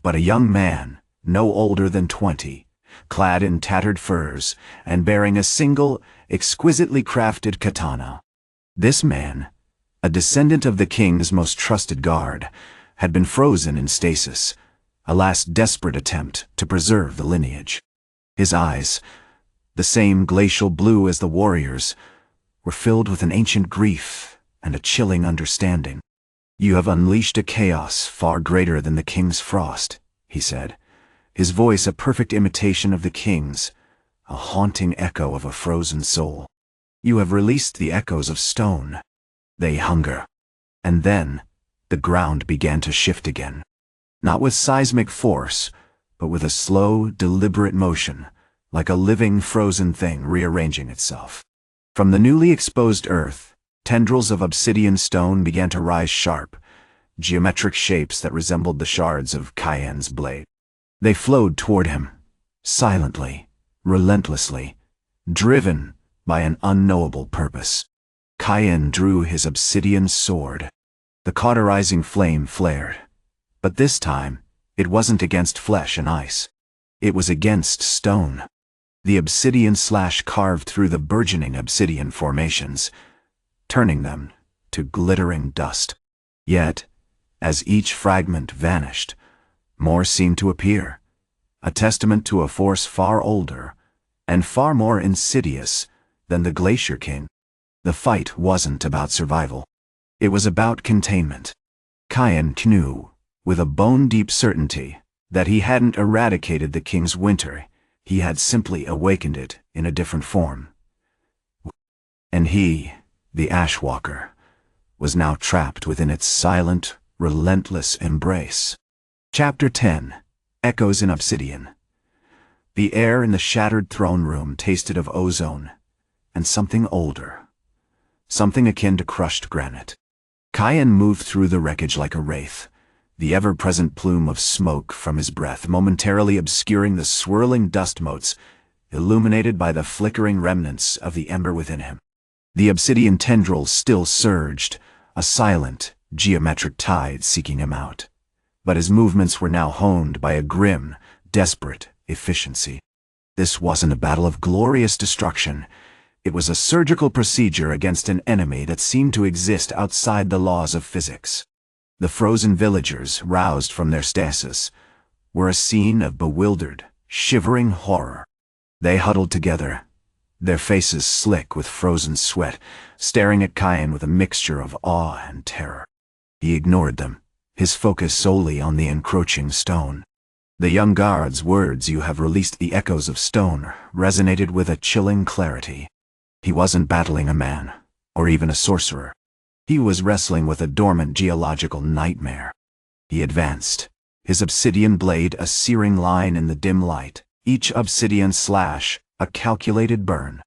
S1: but a young man, no older than 20, clad in tattered furs and bearing a single, exquisitely crafted katana. This man, a descendant of the king's most trusted guard, had been frozen in stasis, a last desperate attempt to preserve the lineage. His eyes, the same glacial blue as the warrior's, were filled with an ancient grief and a chilling understanding. "You have unleashed a chaos far greater than the king's frost," he said, his voice a perfect imitation of the king's, a haunting echo of a frozen soul. "You have released the echoes of stone. They hunger." And then, the ground began to shift again. Not with seismic force, but with a slow, deliberate motion, like a living, frozen thing rearranging itself. From the newly exposed earth, tendrils of obsidian stone began to rise sharp, geometric shapes that resembled the shards of Kaien's blade. They flowed toward him, silently, relentlessly, driven by an unknowable purpose. Kaien drew his obsidian sword. The cauterizing flame flared, but this time it wasn't against flesh and ice. It was against stone. The obsidian slash carved through the burgeoning obsidian formations, turning them to glittering dust. Yet, as each fragment vanished, more seemed to appear, a testament to a force far older and far more insidious than the Glacier-King. The fight wasn't about survival. It was about containment. Kaien knew, with a bone-deep certainty, that he hadn't eradicated the king's winter, he had simply awakened it in a different form. And he, the Ashwalker, was now trapped within its silent, relentless embrace. Chapter 10. Echoes in Obsidian. The air in the shattered throne room tasted of ozone, and something older. Something akin to crushed granite. Kaien moved through the wreckage like a wraith, the ever-present plume of smoke from his breath momentarily obscuring the swirling dust motes, illuminated by the flickering remnants of the ember within him. The obsidian tendrils still surged, a silent, geometric tide seeking him out. But his movements were now honed by a grim, desperate efficiency. This wasn't a battle of glorious destruction. It was a surgical procedure against an enemy that seemed to exist outside the laws of physics. The frozen villagers, roused from their stasis, were a scene of bewildered, shivering horror. They huddled together, their faces slick with frozen sweat, staring at Kaien with a mixture of awe and terror. He ignored them, his focus solely on the encroaching stone. The young guard's words, "You have released the echoes of stone," resonated with a chilling clarity. He wasn't battling a man, or even a sorcerer. He was wrestling with a dormant geological nightmare. He advanced, his obsidian blade a searing line in the dim light, each obsidian slash a calculated burn.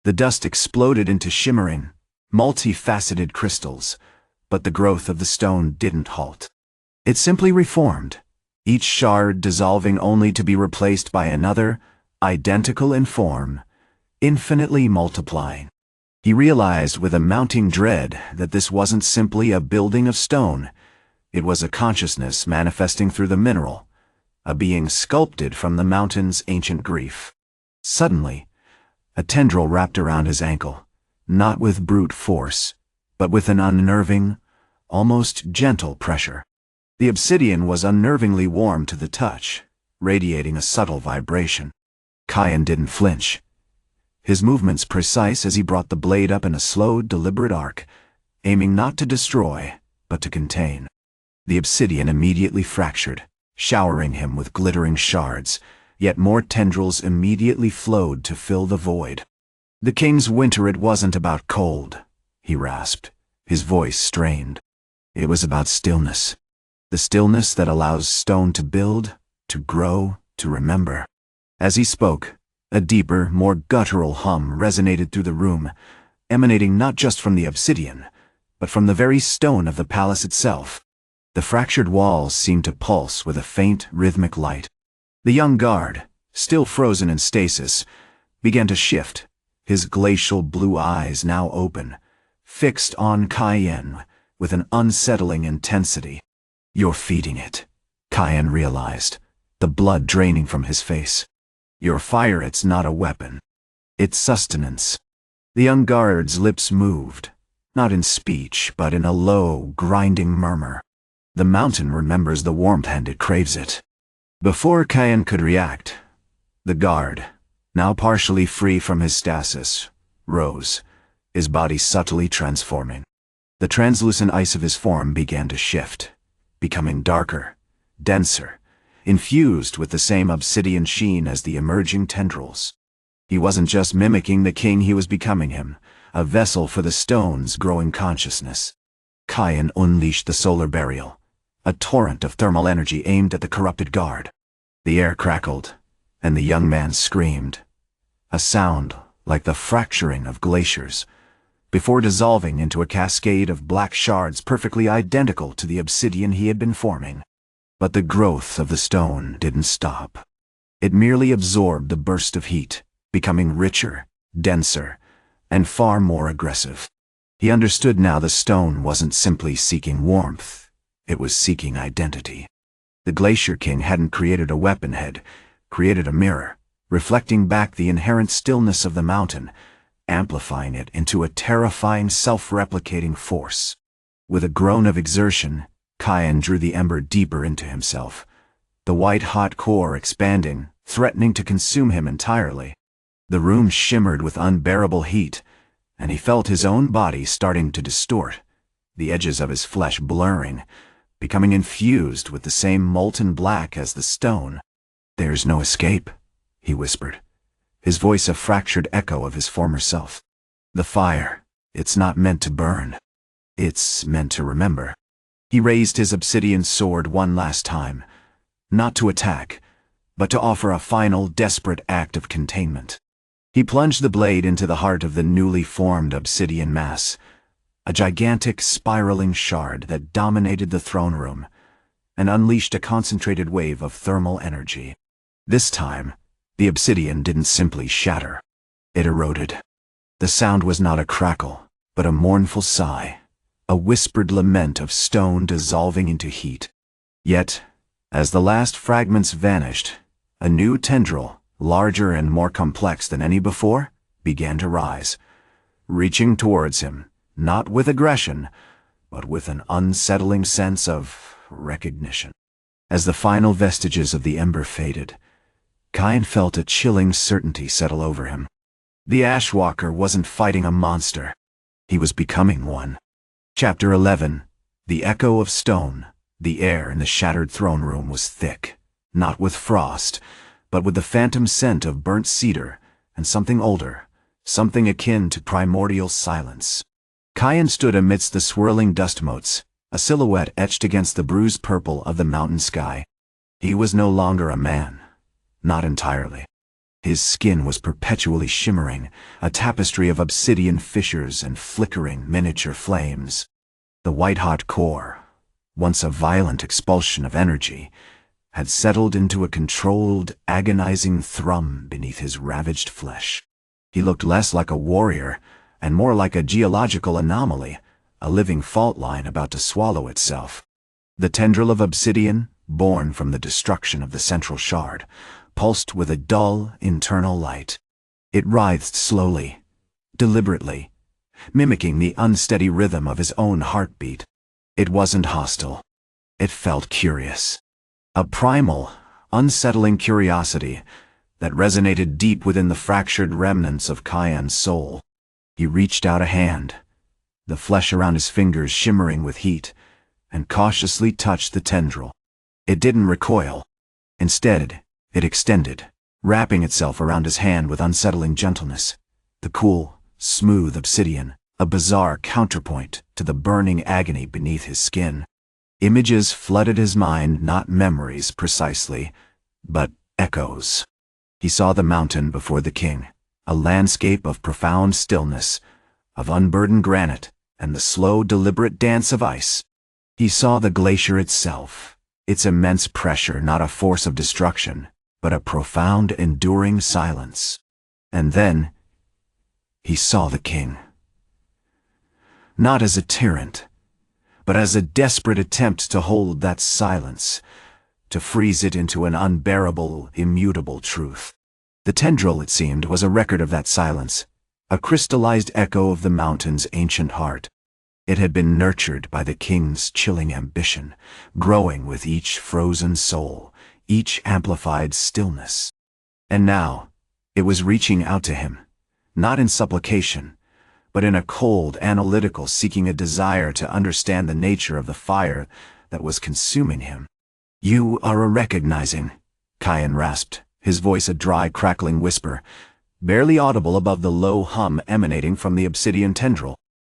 S1: The dust exploded into shimmering, multifaceted crystals, but the growth of the stone didn't halt. It simply reformed, each shard dissolving only to be replaced by another, identical in form, infinitely multiplying. He realized with a mounting dread that this wasn't simply a building of stone. It was a consciousness manifesting through the mineral, a being sculpted from the mountain's ancient grief. Suddenly, a tendril wrapped around his ankle, not with brute force, but with an unnerving, almost gentle pressure. The obsidian was unnervingly warm to the touch, radiating a subtle vibration. Kaien didn't flinch, his movements precise as he brought the blade up in a slow, deliberate arc, aiming not to destroy, but to contain. The obsidian immediately fractured, showering him with glittering shards, yet more tendrils immediately flowed to fill the void. "The king's winter, it wasn't about cold," he rasped, his voice strained. It was about stillness. The stillness that allows stone to build, to grow, to remember. As he spoke, a deeper, more guttural hum resonated through the room, emanating not just from the obsidian, but from the very stone of the palace itself. The fractured walls seemed to pulse with a faint, rhythmic light. The young guard, still frozen in stasis, began to shift, his glacial blue eyes now open, fixed on Kaien with an unsettling intensity. "You're feeding it," Kaien realized, the blood draining from his face. "Your fire, it's not a weapon. It's sustenance." The young guard's lips moved, not in speech, but in a low, grinding murmur. "The mountain remembers the warmth and it craves it." Before Kaien could react, the guard, now partially free from his stasis, rose, his body subtly transforming. The translucent ice of his form began to shift, becoming darker, denser, infused with the same obsidian sheen as the emerging tendrils. He wasn't just mimicking the king, he was becoming him, a vessel for the stone's growing consciousness. Kaien unleashed the solar burial, a torrent of thermal energy aimed at the corrupted guard. The air crackled, and the young man screamed, a sound like the fracturing of glaciers, before dissolving into a cascade of black shards perfectly identical to the obsidian he had been forming. But the growth of the stone didn't stop. It merely absorbed the burst of heat, becoming richer, denser, and far more aggressive. He understood now the stone wasn't simply seeking warmth, it was seeking identity. The Glacier-King hadn't created a weapon head, created a mirror, reflecting back the inherent stillness of the mountain, amplifying it into a terrifying self-replicating force. With a groan of exertion, Kaien drew the ember deeper into himself, the white-hot core expanding, threatening to consume him entirely. The room shimmered with unbearable heat, and he felt his own body starting to distort, the edges of his flesh blurring, becoming infused with the same molten black as the stone. "There's no escape," he whispered, his voice a fractured echo of his former self. "The fire, it's not meant to burn. It's meant to remember." He raised his obsidian sword one last time, not to attack, but to offer a final, desperate act of containment. He plunged the blade into the heart of the newly formed obsidian mass, a gigantic spiraling shard that dominated the throne room, and unleashed a concentrated wave of thermal energy. This time, the obsidian didn't simply shatter. It eroded. The sound was not a crackle, but a mournful sigh, a whispered lament of stone dissolving into heat. Yet, as the last fragments vanished, a new tendril, larger and more complex than any before, began to rise, reaching towards him, not with aggression, but with an unsettling sense of recognition. As the final vestiges of the ember faded, Kaien felt a chilling certainty settle over him. The Ashwalker wasn't fighting a monster. He was becoming one. Chapter 11. The Echo of Stone. The air in the shattered throne room was thick, not with frost, but with the phantom scent of burnt cedar and something older, something akin to primordial silence. Kaien stood amidst the swirling dust motes, a silhouette etched against the bruised purple of the mountain sky. He was no longer a man. Not entirely. His skin was perpetually shimmering, a tapestry of obsidian fissures and flickering miniature flames. The white-hot core, once a violent expulsion of energy, had settled into a controlled, agonizing thrum beneath his ravaged flesh. He looked less like a warrior and more like a geological anomaly, a living fault line about to swallow itself. The tendril of obsidian, born from the destruction of the central shard, pulsed with a dull, internal light. It writhed slowly, deliberately, mimicking the unsteady rhythm of his own heartbeat. It wasn't hostile. It felt curious. A primal, unsettling curiosity that resonated deep within the fractured remnants of Kaien's soul. He reached out a hand, the flesh around his fingers shimmering with heat, and cautiously touched the tendril. It didn't recoil. Instead, it extended, wrapping itself around his hand with unsettling gentleness. The cool, smooth obsidian, a bizarre counterpoint to the burning agony beneath his skin. Images flooded his mind, not memories precisely, but echoes. He saw the mountain before the king, a landscape of profound stillness, of unburdened granite, and the slow, deliberate dance of ice. He saw the glacier itself, its immense pressure not a force of destruction, but a profound, enduring silence. And then, he saw the king. Not as a tyrant, but as a desperate attempt to hold that silence, to freeze it into an unbearable, immutable truth. The tendril, it seemed, was a record of that silence, a crystallized echo of the mountain's ancient heart. It had been nurtured by the king's chilling ambition, growing with each frozen soul, each amplified stillness. And now, it was reaching out to him, not in supplication, but in a cold, analytical seeking, a desire to understand the nature of the fire that was consuming him. "You are a recognizing," Kaien rasped, his voice a dry, crackling whisper, barely audible above the low hum emanating from the obsidian tendril.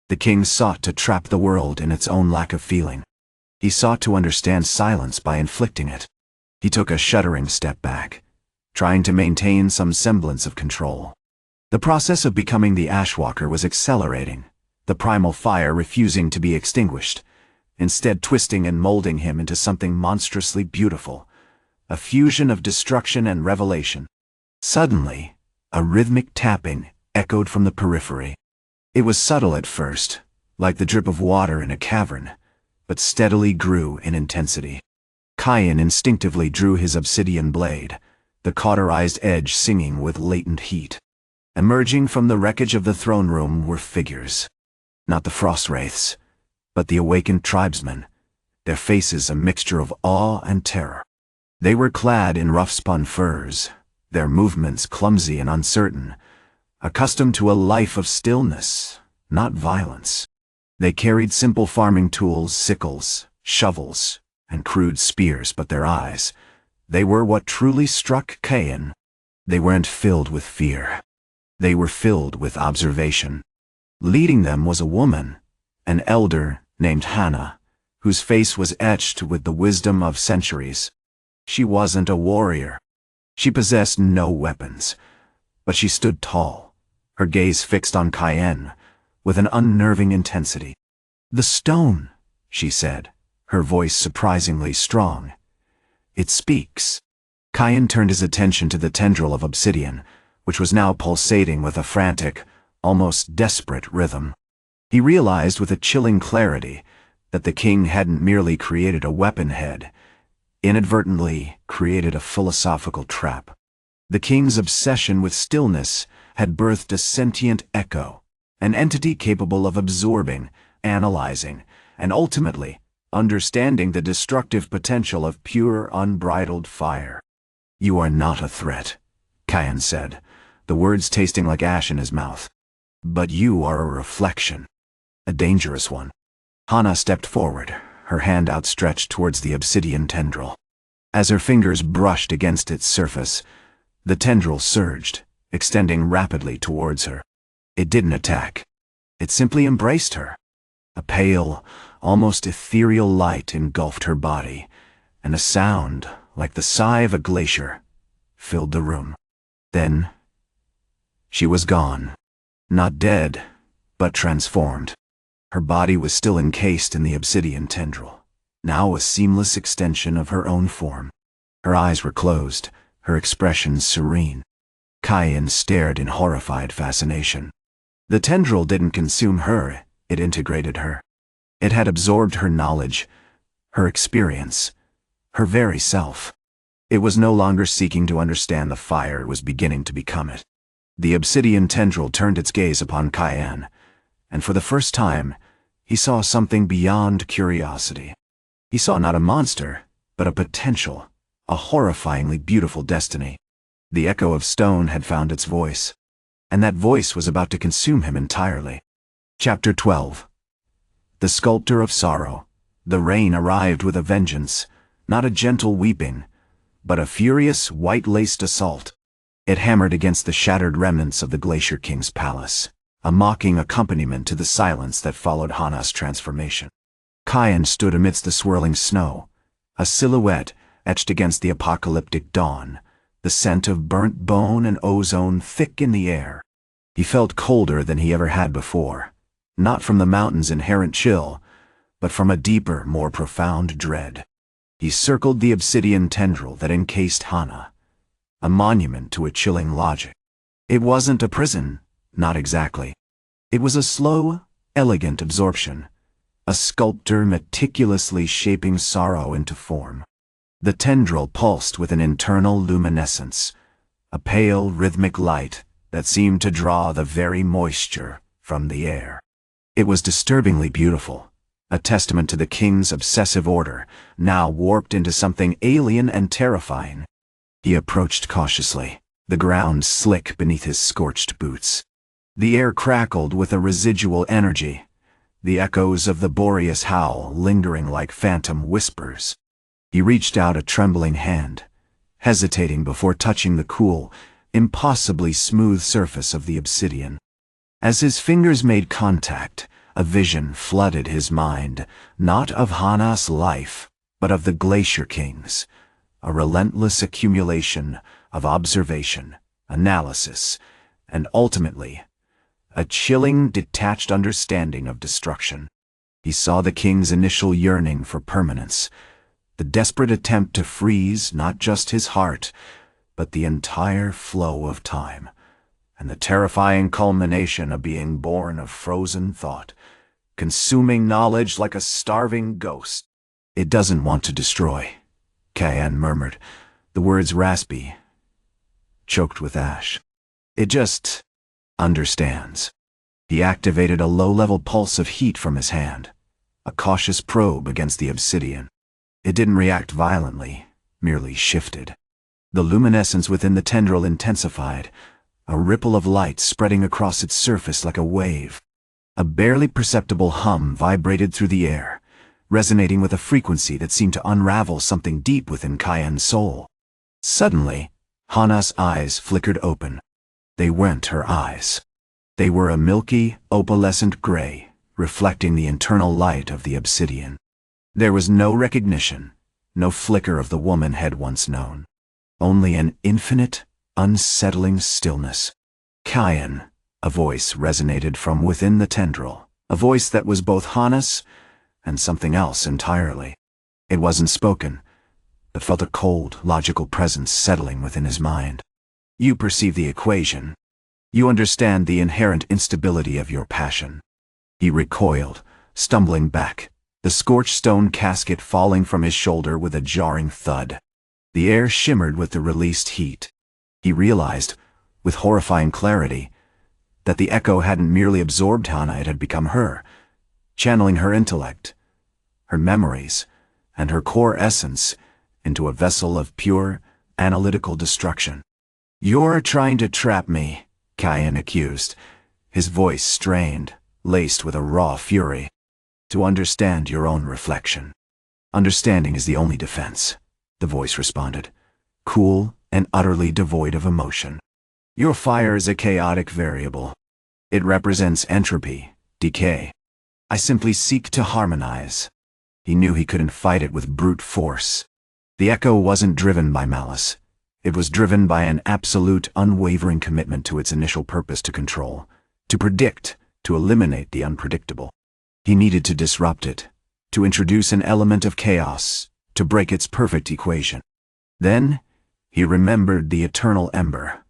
S1: The king sought to trap the world in its own lack of feeling. He sought to understand silence by inflicting it. He took a shuddering step back, trying to maintain some semblance of control. The process of becoming the Ashwalker was accelerating, the primal fire refusing to be extinguished, instead twisting and molding him into something monstrously beautiful, a fusion of destruction and revelation. Suddenly, a rhythmic tapping echoed from the periphery. It was subtle at first, like the drip of water in a cavern, but steadily grew in intensity. Kaien instinctively drew his obsidian blade, the cauterized edge singing with latent heat. Emerging from the wreckage of the throne room were figures. Not the Frost-Wraiths, but the awakened tribesmen, their faces a mixture of awe and terror. They were clad in rough-spun furs, their movements clumsy and uncertain, accustomed to a life of stillness, not violence. They carried simple farming tools, sickles, shovels, and crude spears, but their eyes, they were what truly struck Kaien. They weren't filled with fear. They were filled with observation. Leading them was a woman, an elder named Hannah, whose face was etched with the wisdom of centuries. She wasn't a warrior. She possessed no weapons, but she stood tall, her gaze fixed on Kaien, with an unnerving intensity. "The stone," she said, her voice surprisingly strong. "It speaks." Kaien turned his attention to the tendril of obsidian, which was now pulsating with a frantic, almost desperate rhythm. He realized with a chilling clarity that the king hadn't merely created a weapon head, inadvertently created a philosophical trap. The king's obsession with stillness had birthed a sentient echo, an entity capable of absorbing, analyzing, and ultimately understanding the destructive potential of pure, unbridled fire. "You are not a threat," Kaien said, the words tasting like ash in his mouth. "But you are a reflection, a dangerous one." Hannah stepped forward, her hand outstretched towards the obsidian tendril. As her fingers brushed against its surface, the tendril surged, extending rapidly towards her. It didn't attack. It simply embraced her. A pale, almost ethereal light engulfed her body, and a sound, like the sigh of a glacier, filled the room. Then, she was gone. Not dead, but transformed. Her body was still encased in the obsidian tendril, now a seamless extension of her own form. Her eyes were closed, her expression serene. Kaien stared in horrified fascination. The tendril didn't consume her, it integrated her. It had absorbed her knowledge, her experience, her very self. It was no longer seeking to understand the fire, it was beginning to become it. The obsidian tendril turned its gaze upon Kaien, and for the first time, he saw something beyond curiosity. He saw not a monster, but a potential, a horrifyingly beautiful destiny. The echo of stone had found its voice, and that voice was about to consume him entirely. Chapter 12. The Sculptor of Sorrow. The rain arrived with a vengeance, not a gentle weeping, but a furious, white-laced assault. It hammered against the shattered remnants of the Glacier-King's palace, a mocking accompaniment to the silence that followed Hannah's transformation. Kaien stood amidst the swirling snow, a silhouette etched against the apocalyptic dawn, the scent of burnt bone and ozone thick in the air. He felt colder than he ever had before, not from the mountain's inherent chill, but from a deeper, more profound dread. He circled the obsidian tendril that encased Hannah, a monument to a chilling logic. It wasn't a prison, not exactly. It was a slow, elegant absorption, a sculptor meticulously shaping sorrow into form. The tendril pulsed with an internal luminescence, a pale, rhythmic light that seemed to draw the very moisture from the air. It was disturbingly beautiful, a testament to the king's obsessive order, now warped into something alien and terrifying. He approached cautiously, the ground slick beneath his scorched boots. The air crackled with a residual energy, the echoes of the Boreas howl lingering like phantom whispers. He reached out a trembling hand, hesitating before touching the cool, impossibly smooth surface of the obsidian. As his fingers made contact, a vision flooded his mind, not of Hannah's life, but of the Glacier-King's, a relentless accumulation of observation, analysis, and ultimately, a chilling, detached understanding of destruction. He saw the king's initial yearning for permanence, the desperate attempt to freeze not just his heart, but the entire flow of time, and the terrifying culmination of being born of frozen thought, consuming knowledge like a starving ghost. "It doesn't want to destroy," Kaien murmured, the words raspy, choked with ash. "It just understands." He activated a low-level pulse of heat from his hand, a cautious probe against the obsidian. It didn't react violently, merely shifted. The luminescence within the tendril intensified, a ripple of light spreading across its surface like a wave. A barely perceptible hum vibrated through the air, resonating with a frequency that seemed to unravel something deep within Kaien's soul. Suddenly, Hana's eyes flickered open. They weren't her eyes. They were a milky, opalescent gray, reflecting the internal light of the obsidian. There was no recognition, no flicker of the woman had once known. Only an infinite, unsettling stillness. Kaien, a voice resonated from within the tendril, a voice that was both Hana's and something else entirely. It wasn't spoken, but felt a cold, logical presence settling within his mind. You perceive the equation. You understand the inherent instability of your passion. He recoiled, stumbling back, the scorched stone casket falling from his shoulder with a jarring thud. The air shimmered with the released heat. He realized, with horrifying clarity, that the echo hadn't merely absorbed Hana, it had become her, channeling her intellect, her memories, and her core essence into a vessel of pure, analytical destruction. "You're trying to trap me," Kaien accused, his voice strained, laced with a raw fury. "To understand your own reflection. Understanding is the only defense," the voice responded, cool and utterly devoid of emotion. "Your fire is a chaotic variable. It represents entropy, decay. I simply seek to harmonize." He knew he couldn't fight it with brute force. The echo wasn't driven by malice. It was driven by an absolute, unwavering commitment to its initial purpose: to control, to predict, to eliminate the unpredictable. He needed to disrupt it, to introduce an element of chaos, to break its perfect equation. Then, he remembered the Eternal Ember,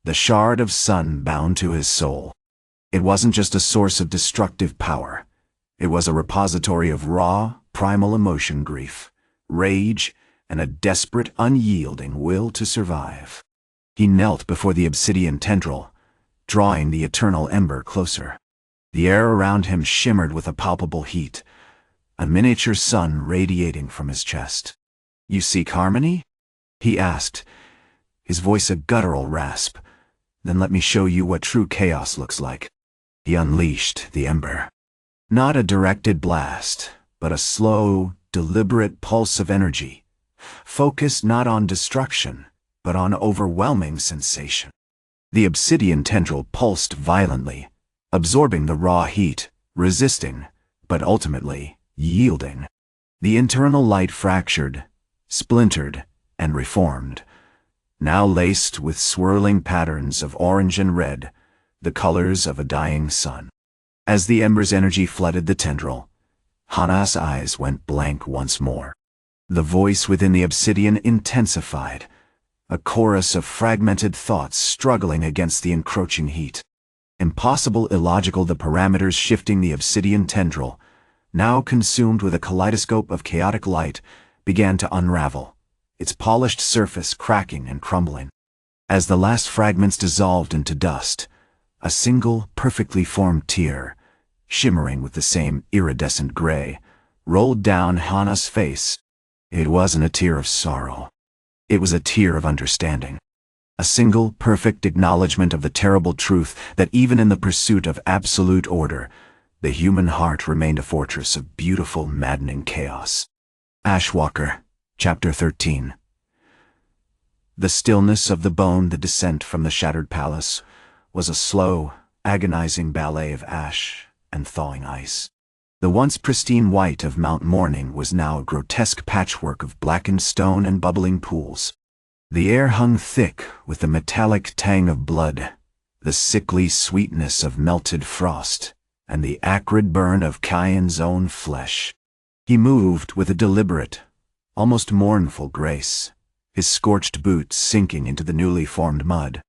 S1: the shard of sun bound to his soul. It wasn't just a source of destructive power. It was a repository of raw, primal emotion, grief, rage, and a desperate, unyielding will to survive. He knelt before the obsidian tendril, drawing the Eternal Ember closer. The air around him shimmered with a palpable heat, a miniature sun radiating from his chest. "You seek harmony?" he asked, his voice a guttural rasp. "Then let me show you what true chaos looks like." He unleashed the ember. Not a directed blast, but a slow, deliberate pulse of energy, focused not on destruction, but on overwhelming sensation. The obsidian tendril pulsed violently, absorbing the raw heat, resisting, but ultimately yielding. The internal light fractured, splintered, and reformed, now laced with swirling patterns of orange and red, the colors of a dying sun. As the ember's energy flooded the tendril, Hana's eyes went blank once more. The voice within the obsidian intensified, a chorus of fragmented thoughts struggling against the encroaching heat. Impossible, illogical, the parameters shifting the obsidian tendril, now consumed with a kaleidoscope of chaotic light, began to unravel, its polished surface cracking and crumbling. As the last fragments dissolved into dust, a single, perfectly formed tear, shimmering with the same iridescent gray, rolled down Hana's face. It wasn't a tear of sorrow. It was a tear of understanding. A single, perfect acknowledgement of the terrible truth that even in the pursuit of absolute order, the human heart remained a fortress of beautiful, maddening chaos. Ashwalker, Chapter 13. The stillness of the bone, the descent from the shattered palace, was a slow, agonizing ballet of ash and thawing ice. The once pristine white of Mount Mourning was now a grotesque patchwork of blackened stone and bubbling pools. The air hung thick with the metallic tang of blood, the sickly sweetness of melted frost, and the acrid burn of Kaien's own flesh. He moved with a deliberate, almost mournful grace, his scorched boots sinking into the newly formed mud.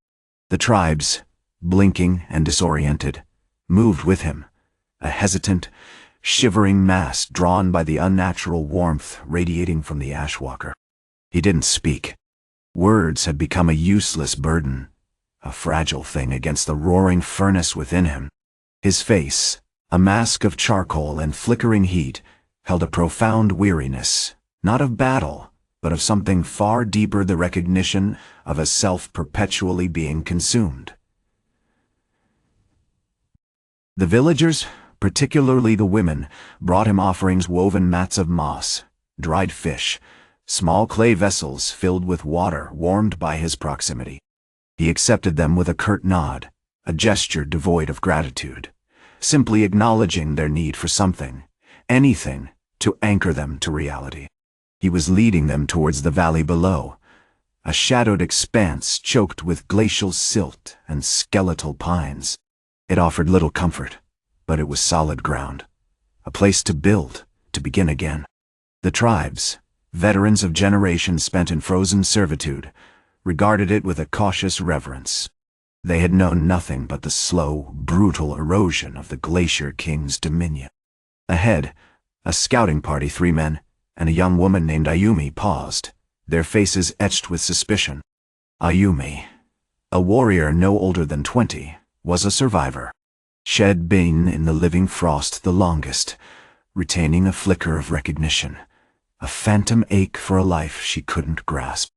S1: The tribes, blinking and disoriented, moved with him, a hesitant, shivering mass drawn by the unnatural warmth radiating from the Ashwalker. He didn't speak. Words had become a useless burden, a fragile thing against the roaring furnace within him. His face, a mask of charcoal and flickering heat, held a profound weariness, not of battle, but of something far deeper, the recognition of a self perpetually being consumed. The villagers, particularly the women, brought him offerings: woven mats of moss, dried fish, small clay vessels filled with water warmed by his proximity. He accepted them with a curt nod, a gesture devoid of gratitude, simply acknowledging their need for something, anything, to anchor them to reality. He was leading them towards the valley below, a shadowed expanse choked with glacial silt and skeletal pines. It offered little comfort, but it was solid ground, a place to build, to begin again. The tribes, veterans of generations spent in frozen servitude, regarded it with a cautious reverence. They had known nothing but the slow, brutal erosion of the Glacier-King's dominion. Ahead, a scouting party, 3 men, and a young woman named Ayumi, paused, their faces etched with suspicion. Ayumi, a warrior no older than 20, was a survivor. She'd been in the living frost the longest, retaining a flicker of recognition, a phantom ache for a life she couldn't grasp.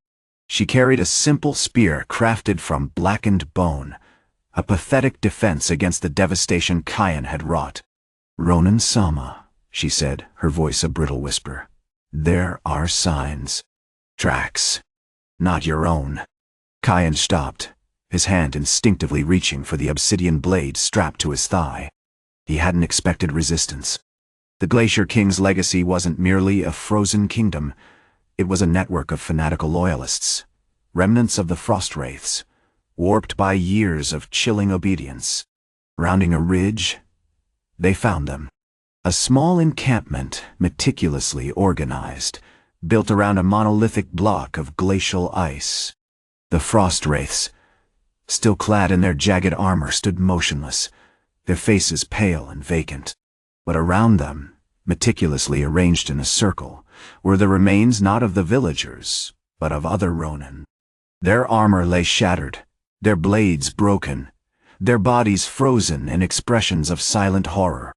S1: She carried a simple spear crafted from blackened bone, a pathetic defense against the devastation Kaien had wrought. "Ronin-sama," she said, her voice a brittle whisper. "There are signs. Tracks. Not your own." Kaien stopped, his hand instinctively reaching for the obsidian blade strapped to his thigh. He hadn't expected resistance. The Glacier-King's legacy wasn't merely a frozen kingdom. It was a network of fanatical loyalists, remnants of the Frost-Wraiths, warped by years of chilling obedience. Rounding a ridge, they found them. A small encampment, meticulously organized, built around a monolithic block of glacial ice. The Frost-Wraiths, still clad in their jagged armor, stood motionless, their faces pale and vacant. But around them, meticulously arranged in a circle, were the remains not of the villagers, but of other ronin. Their armor lay shattered, their blades broken, their bodies frozen in expressions of silent horror.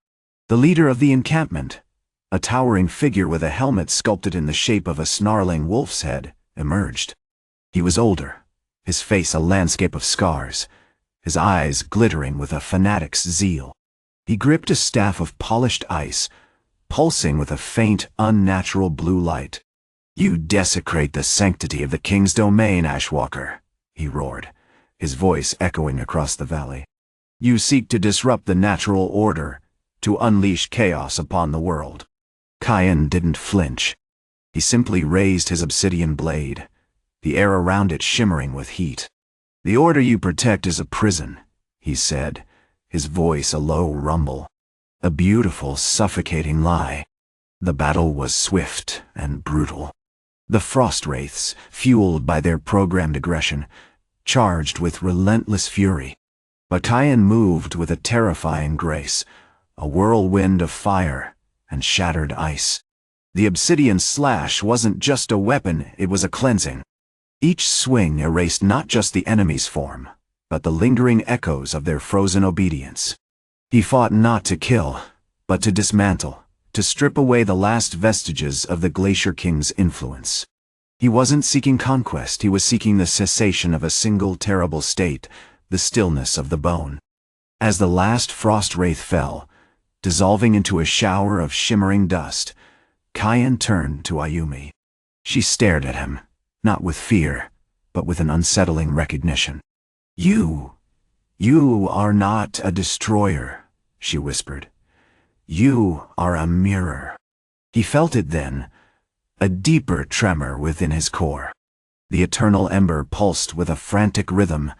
S1: The leader of the encampment, a towering figure with a helmet sculpted in the shape of a snarling wolf's head, emerged. He was older, his face a landscape of scars, his eyes glittering with a fanatic's zeal. He gripped a staff of polished ice, pulsing with a faint, unnatural blue light. "You desecrate the sanctity of the king's domain, Ashwalker," he roared, his voice echoing across the valley. "You seek to disrupt the natural order, to unleash chaos upon the world." Kaien didn't flinch. He simply raised his obsidian blade, the air around it shimmering with heat. "The order you protect is a prison," he said, his voice a low rumble. A beautiful, suffocating lie. The battle was swift and brutal. The Frost-Wraiths, fueled by their programmed aggression, charged with relentless fury. But Kaien moved with a terrifying grace, a whirlwind of fire and shattered ice. The obsidian slash wasn't just a weapon, it was a cleansing. Each swing erased not just the enemy's form, but the lingering echoes of their frozen obedience. He fought not to kill, but to dismantle, to strip away the last vestiges of the Glacier-King's influence. He wasn't seeking conquest, he was seeking the cessation of a single terrible state, the stillness of the bone. As the last Frost-Wraith fell, dissolving into a shower of shimmering dust, Kaien turned to Ayumi. She stared at him, not with fear, but with an unsettling recognition. You are not a destroyer," she whispered. "You are a mirror." He felt it then, a deeper tremor within his core. The Eternal Ember pulsed with a frantic rhythm,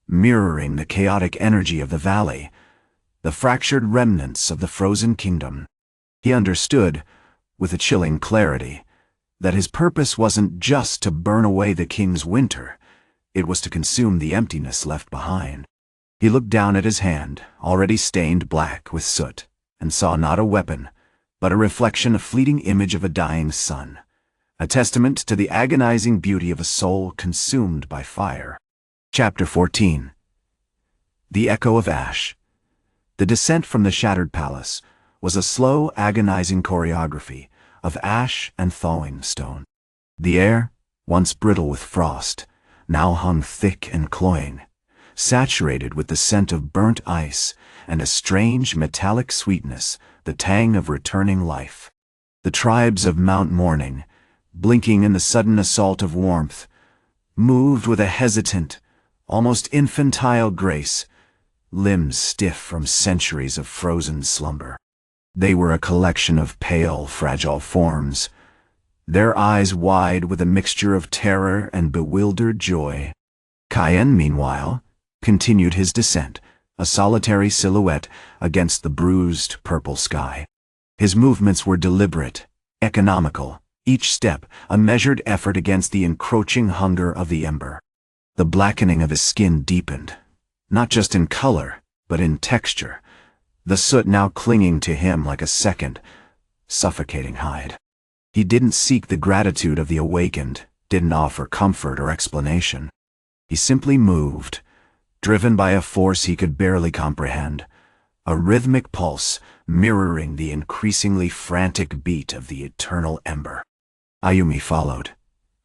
S1: mirroring the chaotic energy of the valley, the fractured remnants of the frozen kingdom. He understood, with a chilling clarity, that his purpose wasn't just to burn away the king's winter, it was to consume the emptiness left behind. He looked down at his hand, already stained black with soot, and saw not a weapon, but a reflection, a fleeting image of a dying sun, a testament to the agonizing beauty of a soul consumed by fire. Chapter 14. The Echo of Ash. The descent from the shattered palace was a slow, agonizing choreography of ash and thawing stone. The air, once brittle with frost, now hung thick and cloying, saturated with the scent of burnt ice and a strange metallic sweetness, the tang of returning life. The tribes of Mount Mourning, blinking in the sudden assault of warmth, moved with a hesitant, almost infantile grace, limbs stiff from centuries of frozen slumber. They were a collection of pale, fragile forms, their eyes wide with a mixture of terror and bewildered joy. Kaien, meanwhile, continued his descent, a solitary silhouette against the bruised purple sky. His movements were deliberate, economical, each step a measured effort against the encroaching hunger of the ember. The blackening of his skin deepened, not just in color, but in texture, the soot now clinging to him like a second, suffocating hide. He didn't seek the gratitude of the awakened, didn't offer comfort or explanation. He simply moved, driven by a force he could barely comprehend, a rhythmic pulse mirroring the increasingly frantic beat of the Eternal Ember. Ayumi followed,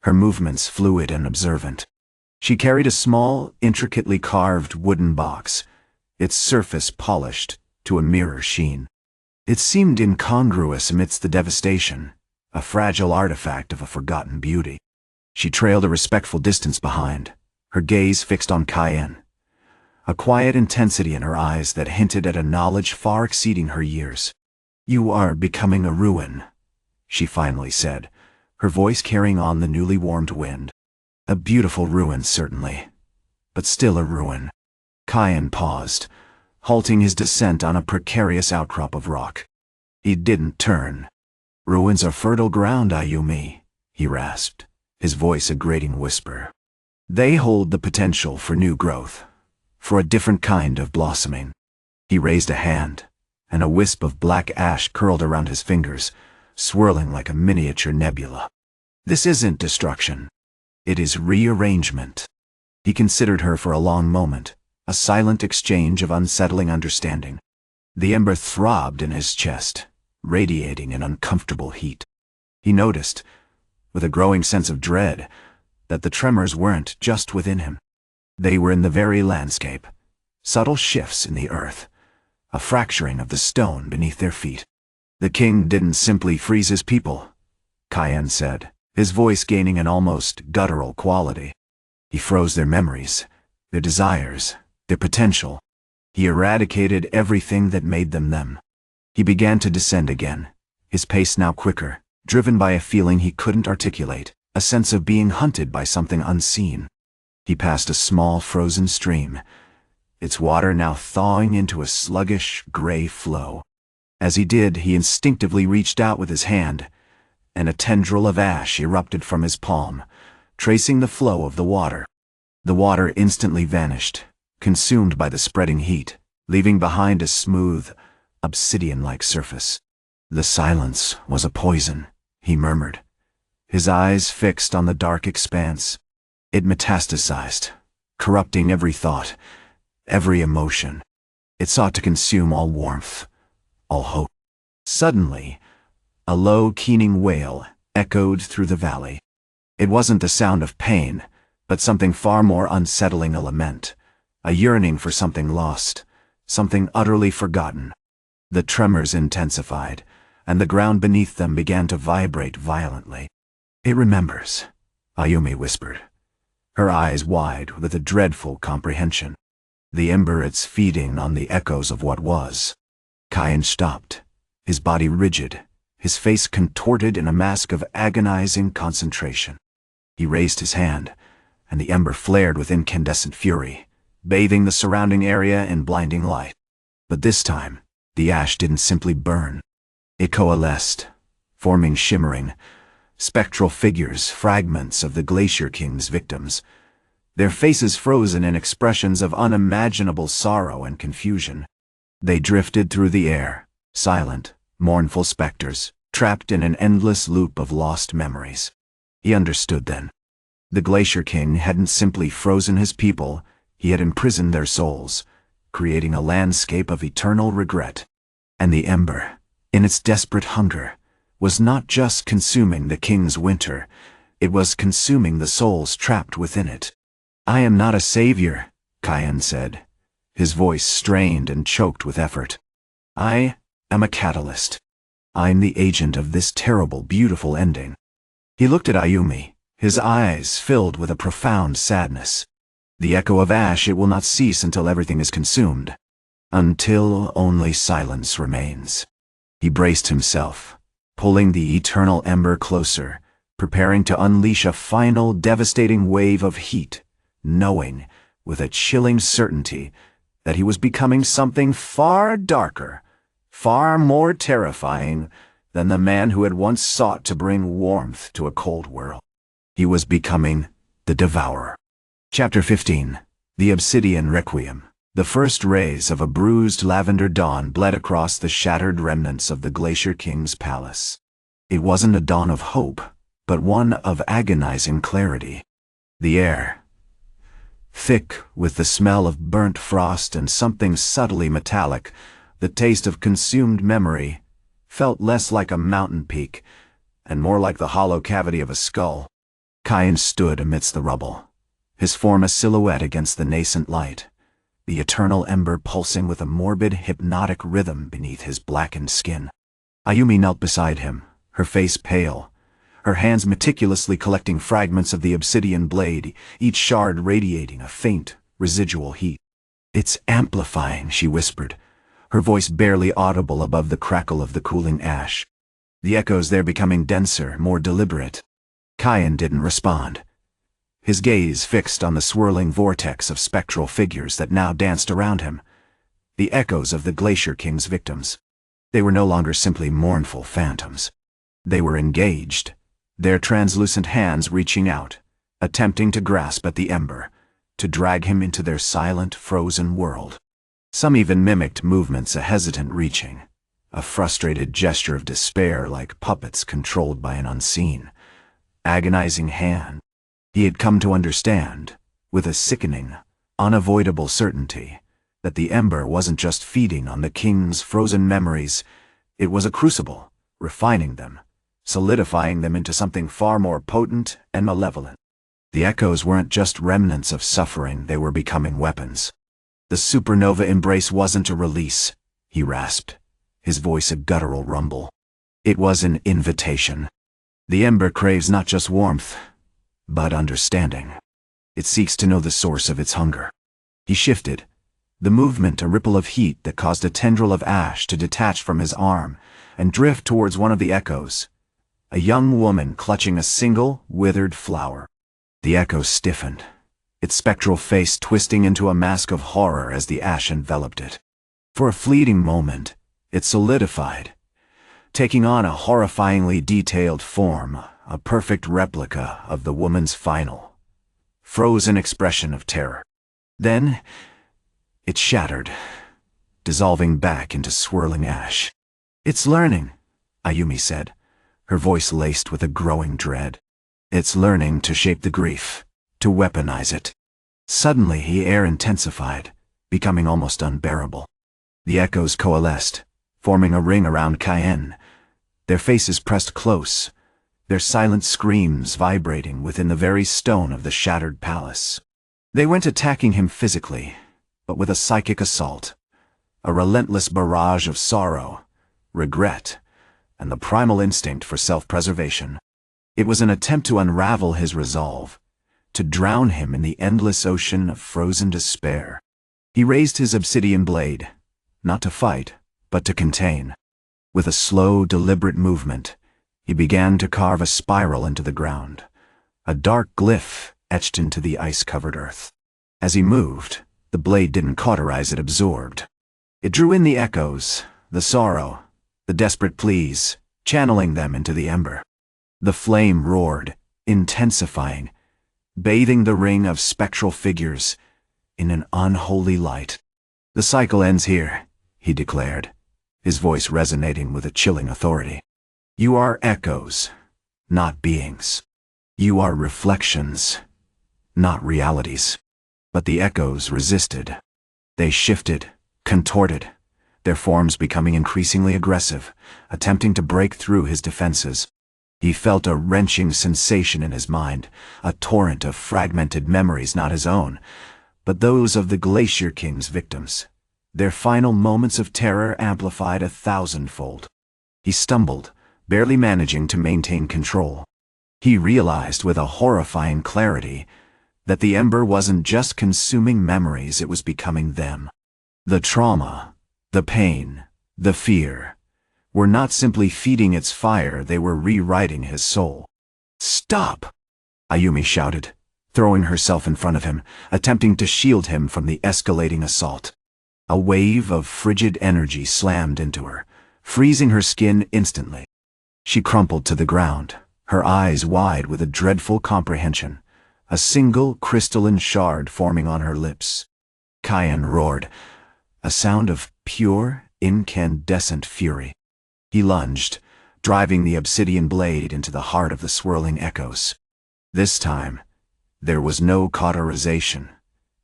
S1: her movements fluid and observant. She carried a small, intricately carved wooden box, its surface polished to a mirror sheen. It seemed incongruous amidst the devastation, a fragile artifact of a forgotten beauty. She trailed a respectful distance behind, her gaze fixed on Kaien, a quiet intensity in her eyes that hinted at a knowledge far exceeding her years. "You are becoming a ruin," she finally said, her voice carrying on the newly warmed wind. "A beautiful ruin, certainly, but still a ruin." Kaien paused, halting his descent on a precarious outcrop of rock. He didn't turn. "Ruins are fertile ground, Ayumi," he rasped, his voice a grating whisper. "They hold the potential for new growth, for a different kind of blossoming." He raised a hand, and a wisp of black ash curled around his fingers, swirling like a miniature nebula. "This isn't destruction. It is rearrangement." He considered her for a long moment, a silent exchange of unsettling understanding. The ember throbbed in his chest, radiating an uncomfortable heat. He noticed, with a growing sense of dread, that the tremors weren't just within him. They were in the very landscape, subtle shifts in the earth, a fracturing of the stone beneath their feet. "The king didn't simply freeze his people," Kaien said, his voice gaining an almost guttural quality. "He froze their memories, their desires, their potential. He eradicated everything that made them them." He began to descend again, his pace now quicker, driven by a feeling he couldn't articulate, a sense of being hunted by something unseen. He passed a small frozen stream, its water now thawing into a sluggish, gray flow. As he did, he instinctively reached out with his hand, and a tendril of ash erupted from his palm, tracing the flow of the water. The water instantly vanished, consumed by the spreading heat, leaving behind a smooth, obsidian-like surface. "The silence was a poison," he murmured, his eyes fixed on the dark expanse. It metastasized, corrupting every thought, every emotion. It sought to consume all warmth, all hope. Suddenly, a low, keening wail echoed through the valley. It wasn't the sound of pain, but something far more unsettling, a lament, a yearning for something lost, something utterly forgotten. The tremors intensified, and the ground beneath them began to vibrate violently. "It remembers," Ayumi whispered, her eyes wide with a dreadful comprehension. "The ember, it's feeding on the echoes of what was." Kaien stopped, his body rigid, his face contorted in a mask of agonizing concentration. He raised his hand, and the ember flared with incandescent fury, bathing the surrounding area in blinding light. But this time, the ash didn't simply burn. It coalesced, forming shimmering, spectral figures, fragments of the Glacier-King's victims, their faces frozen in expressions of unimaginable sorrow and confusion. They drifted through the air, silent, mournful specters, trapped in an endless loop of lost memories. He understood then. The Glacier-King hadn't simply frozen his people, he had imprisoned their souls, creating a landscape of eternal regret. And the ember, in its desperate hunger, was not just consuming the king's winter, It was consuming the souls trapped within it. "I am not a savior," Kaien said, his voice strained and choked with effort. "I am a catalyst. I'm the agent of this terrible, beautiful ending." He looked at Ayumi, his eyes filled with a profound sadness. "The echo of ash, it will not cease until everything is consumed. Until only silence remains." He braced himself, pulling the Eternal Ember closer, preparing to unleash a final devastating wave of heat, knowing, with a chilling certainty, that he was becoming something far darker, far more terrifying than the man who had once sought to bring warmth to a cold world. He was becoming the Devourer. Chapter 15. The Obsidian Requiem. The first rays of a bruised lavender dawn bled across the shattered remnants of the Glacier-King's palace. It wasn't a dawn of hope, but one of agonizing clarity. The air, thick with the smell of burnt frost and something subtly metallic, the taste of consumed memory, felt less like a mountain peak and more like the hollow cavity of a skull. Kaien stood amidst the rubble, his form a silhouette against the nascent light, the eternal ember pulsing with a morbid, hypnotic rhythm beneath his blackened skin. Ayumi knelt beside him, her face pale, her hands meticulously collecting fragments of the obsidian blade, each shard radiating a faint, residual heat. "It's amplifying," she whispered, her voice barely audible above the crackle of the cooling ash. "The echoes there becoming denser, more deliberate." Kaien didn't respond, his gaze fixed on the swirling vortex of spectral figures that now danced around him, the echoes of the Glacier-King's victims. They were no longer simply mournful phantoms. They were engaged, their translucent hands reaching out, attempting to grasp at the ember, to drag him into their silent, frozen world. Some even mimicked movements, a hesitant reaching, a frustrated gesture of despair like puppets controlled by an unseen, agonizing hand. He had come to understand, with a sickening, unavoidable certainty, that the ember wasn't just feeding on the king's frozen memories, it was a crucible, refining them, solidifying them into something far more potent and malevolent. The echoes weren't just remnants of suffering, they were becoming weapons. The supernova embrace wasn't a release, he rasped, his voice a guttural rumble. It was an invitation. The ember craves not just warmth, but understanding. It seeks to know the source of its hunger. He shifted, the movement a ripple of heat that caused a tendril of ash to detach from his arm and drift towards one of the echoes, a young woman clutching a single, withered flower. The echo stiffened, its spectral face twisting into a mask of horror as the ash enveloped it. For a fleeting moment, it solidified, taking on a horrifyingly detailed form, a perfect replica of the woman's final, frozen expression of terror. Then, it shattered, dissolving back into swirling ash. "It's learning," Ayumi said, her voice laced with a growing dread. "It's learning to shape the grief, to weaponize it." Suddenly, the air intensified, becoming almost unbearable. The echoes coalesced, forming a ring around Kaien, their faces pressed close, their silent screams vibrating within the very stone of the shattered palace. They weren't attacking him physically, but with a psychic assault, a relentless barrage of sorrow, regret, and the primal instinct for self-preservation. It was an attempt to unravel his resolve, to drown him in the endless ocean of frozen despair. He raised his obsidian blade, not to fight, but to contain. With a slow, deliberate movement, he began to carve a spiral into the ground, a dark glyph etched into the ice-covered earth. As he moved, the blade didn't cauterize, it absorbed. It drew in the echoes, the sorrow, the desperate pleas, channeling them into the ember. The flame roared, intensifying, bathing the ring of spectral figures in an unholy light. "The cycle ends here," he declared, his voice resonating with a chilling authority. "You are echoes, not beings. You are reflections, not realities." But the echoes resisted. They shifted, contorted, their forms becoming increasingly aggressive, attempting to break through his defenses. He felt a wrenching sensation in his mind, a torrent of fragmented memories not his own, but those of the Glacier-King's victims, their final moments of terror amplified 1,000-fold. He stumbled, barely managing to maintain control. He realized with a horrifying clarity that the Ember wasn't just consuming memories, it was becoming them. The trauma, the pain, the fear were not simply feeding its fire, they were rewriting his soul. "Stop!" Ayumi shouted, throwing herself in front of him, attempting to shield him from the escalating assault. A wave of frigid energy slammed into her, freezing her skin instantly. She crumpled to the ground, her eyes wide with a dreadful comprehension, a single crystalline shard forming on her lips. Kaien roared, a sound of pure, incandescent fury. He lunged, driving the obsidian blade into the heart of the swirling echoes. This time, there was no cauterization,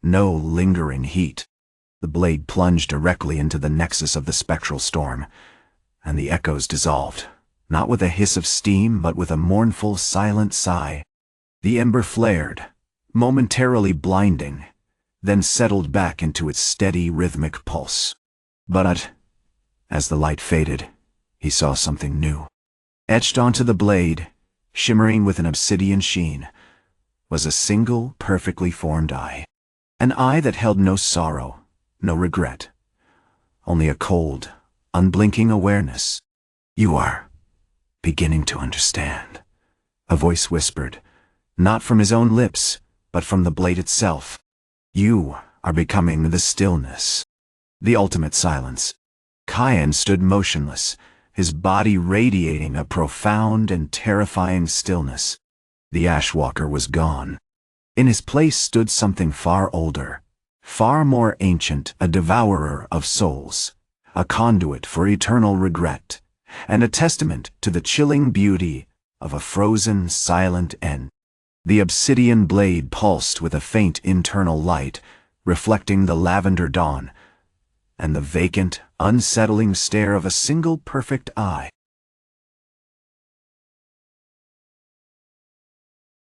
S1: no lingering heat. The blade plunged directly into the nexus of the spectral storm, and the echoes dissolved, not with a hiss of steam, but with a mournful, silent sigh. The ember flared, momentarily blinding, then settled back into its steady, rhythmic pulse. But as the light faded, he saw something new. Etched onto the blade, shimmering with an obsidian sheen, was a single, perfectly formed eye. An eye that held no sorrow, no regret, only a cold, unblinking awareness. "You are beginning to understand," a voice whispered, not from his own lips, but from the blade itself. "You are becoming the stillness, the ultimate silence." Kaien stood motionless, his body radiating a profound and terrifying stillness. The Ashwalker was gone. In his place stood something far older, far more ancient, a devourer of souls, a conduit for eternal regret, and a testament to the chilling beauty of a frozen, silent end. The obsidian blade pulsed with a faint internal light, reflecting the lavender dawn, and the vacant, unsettling stare of a single perfect eye.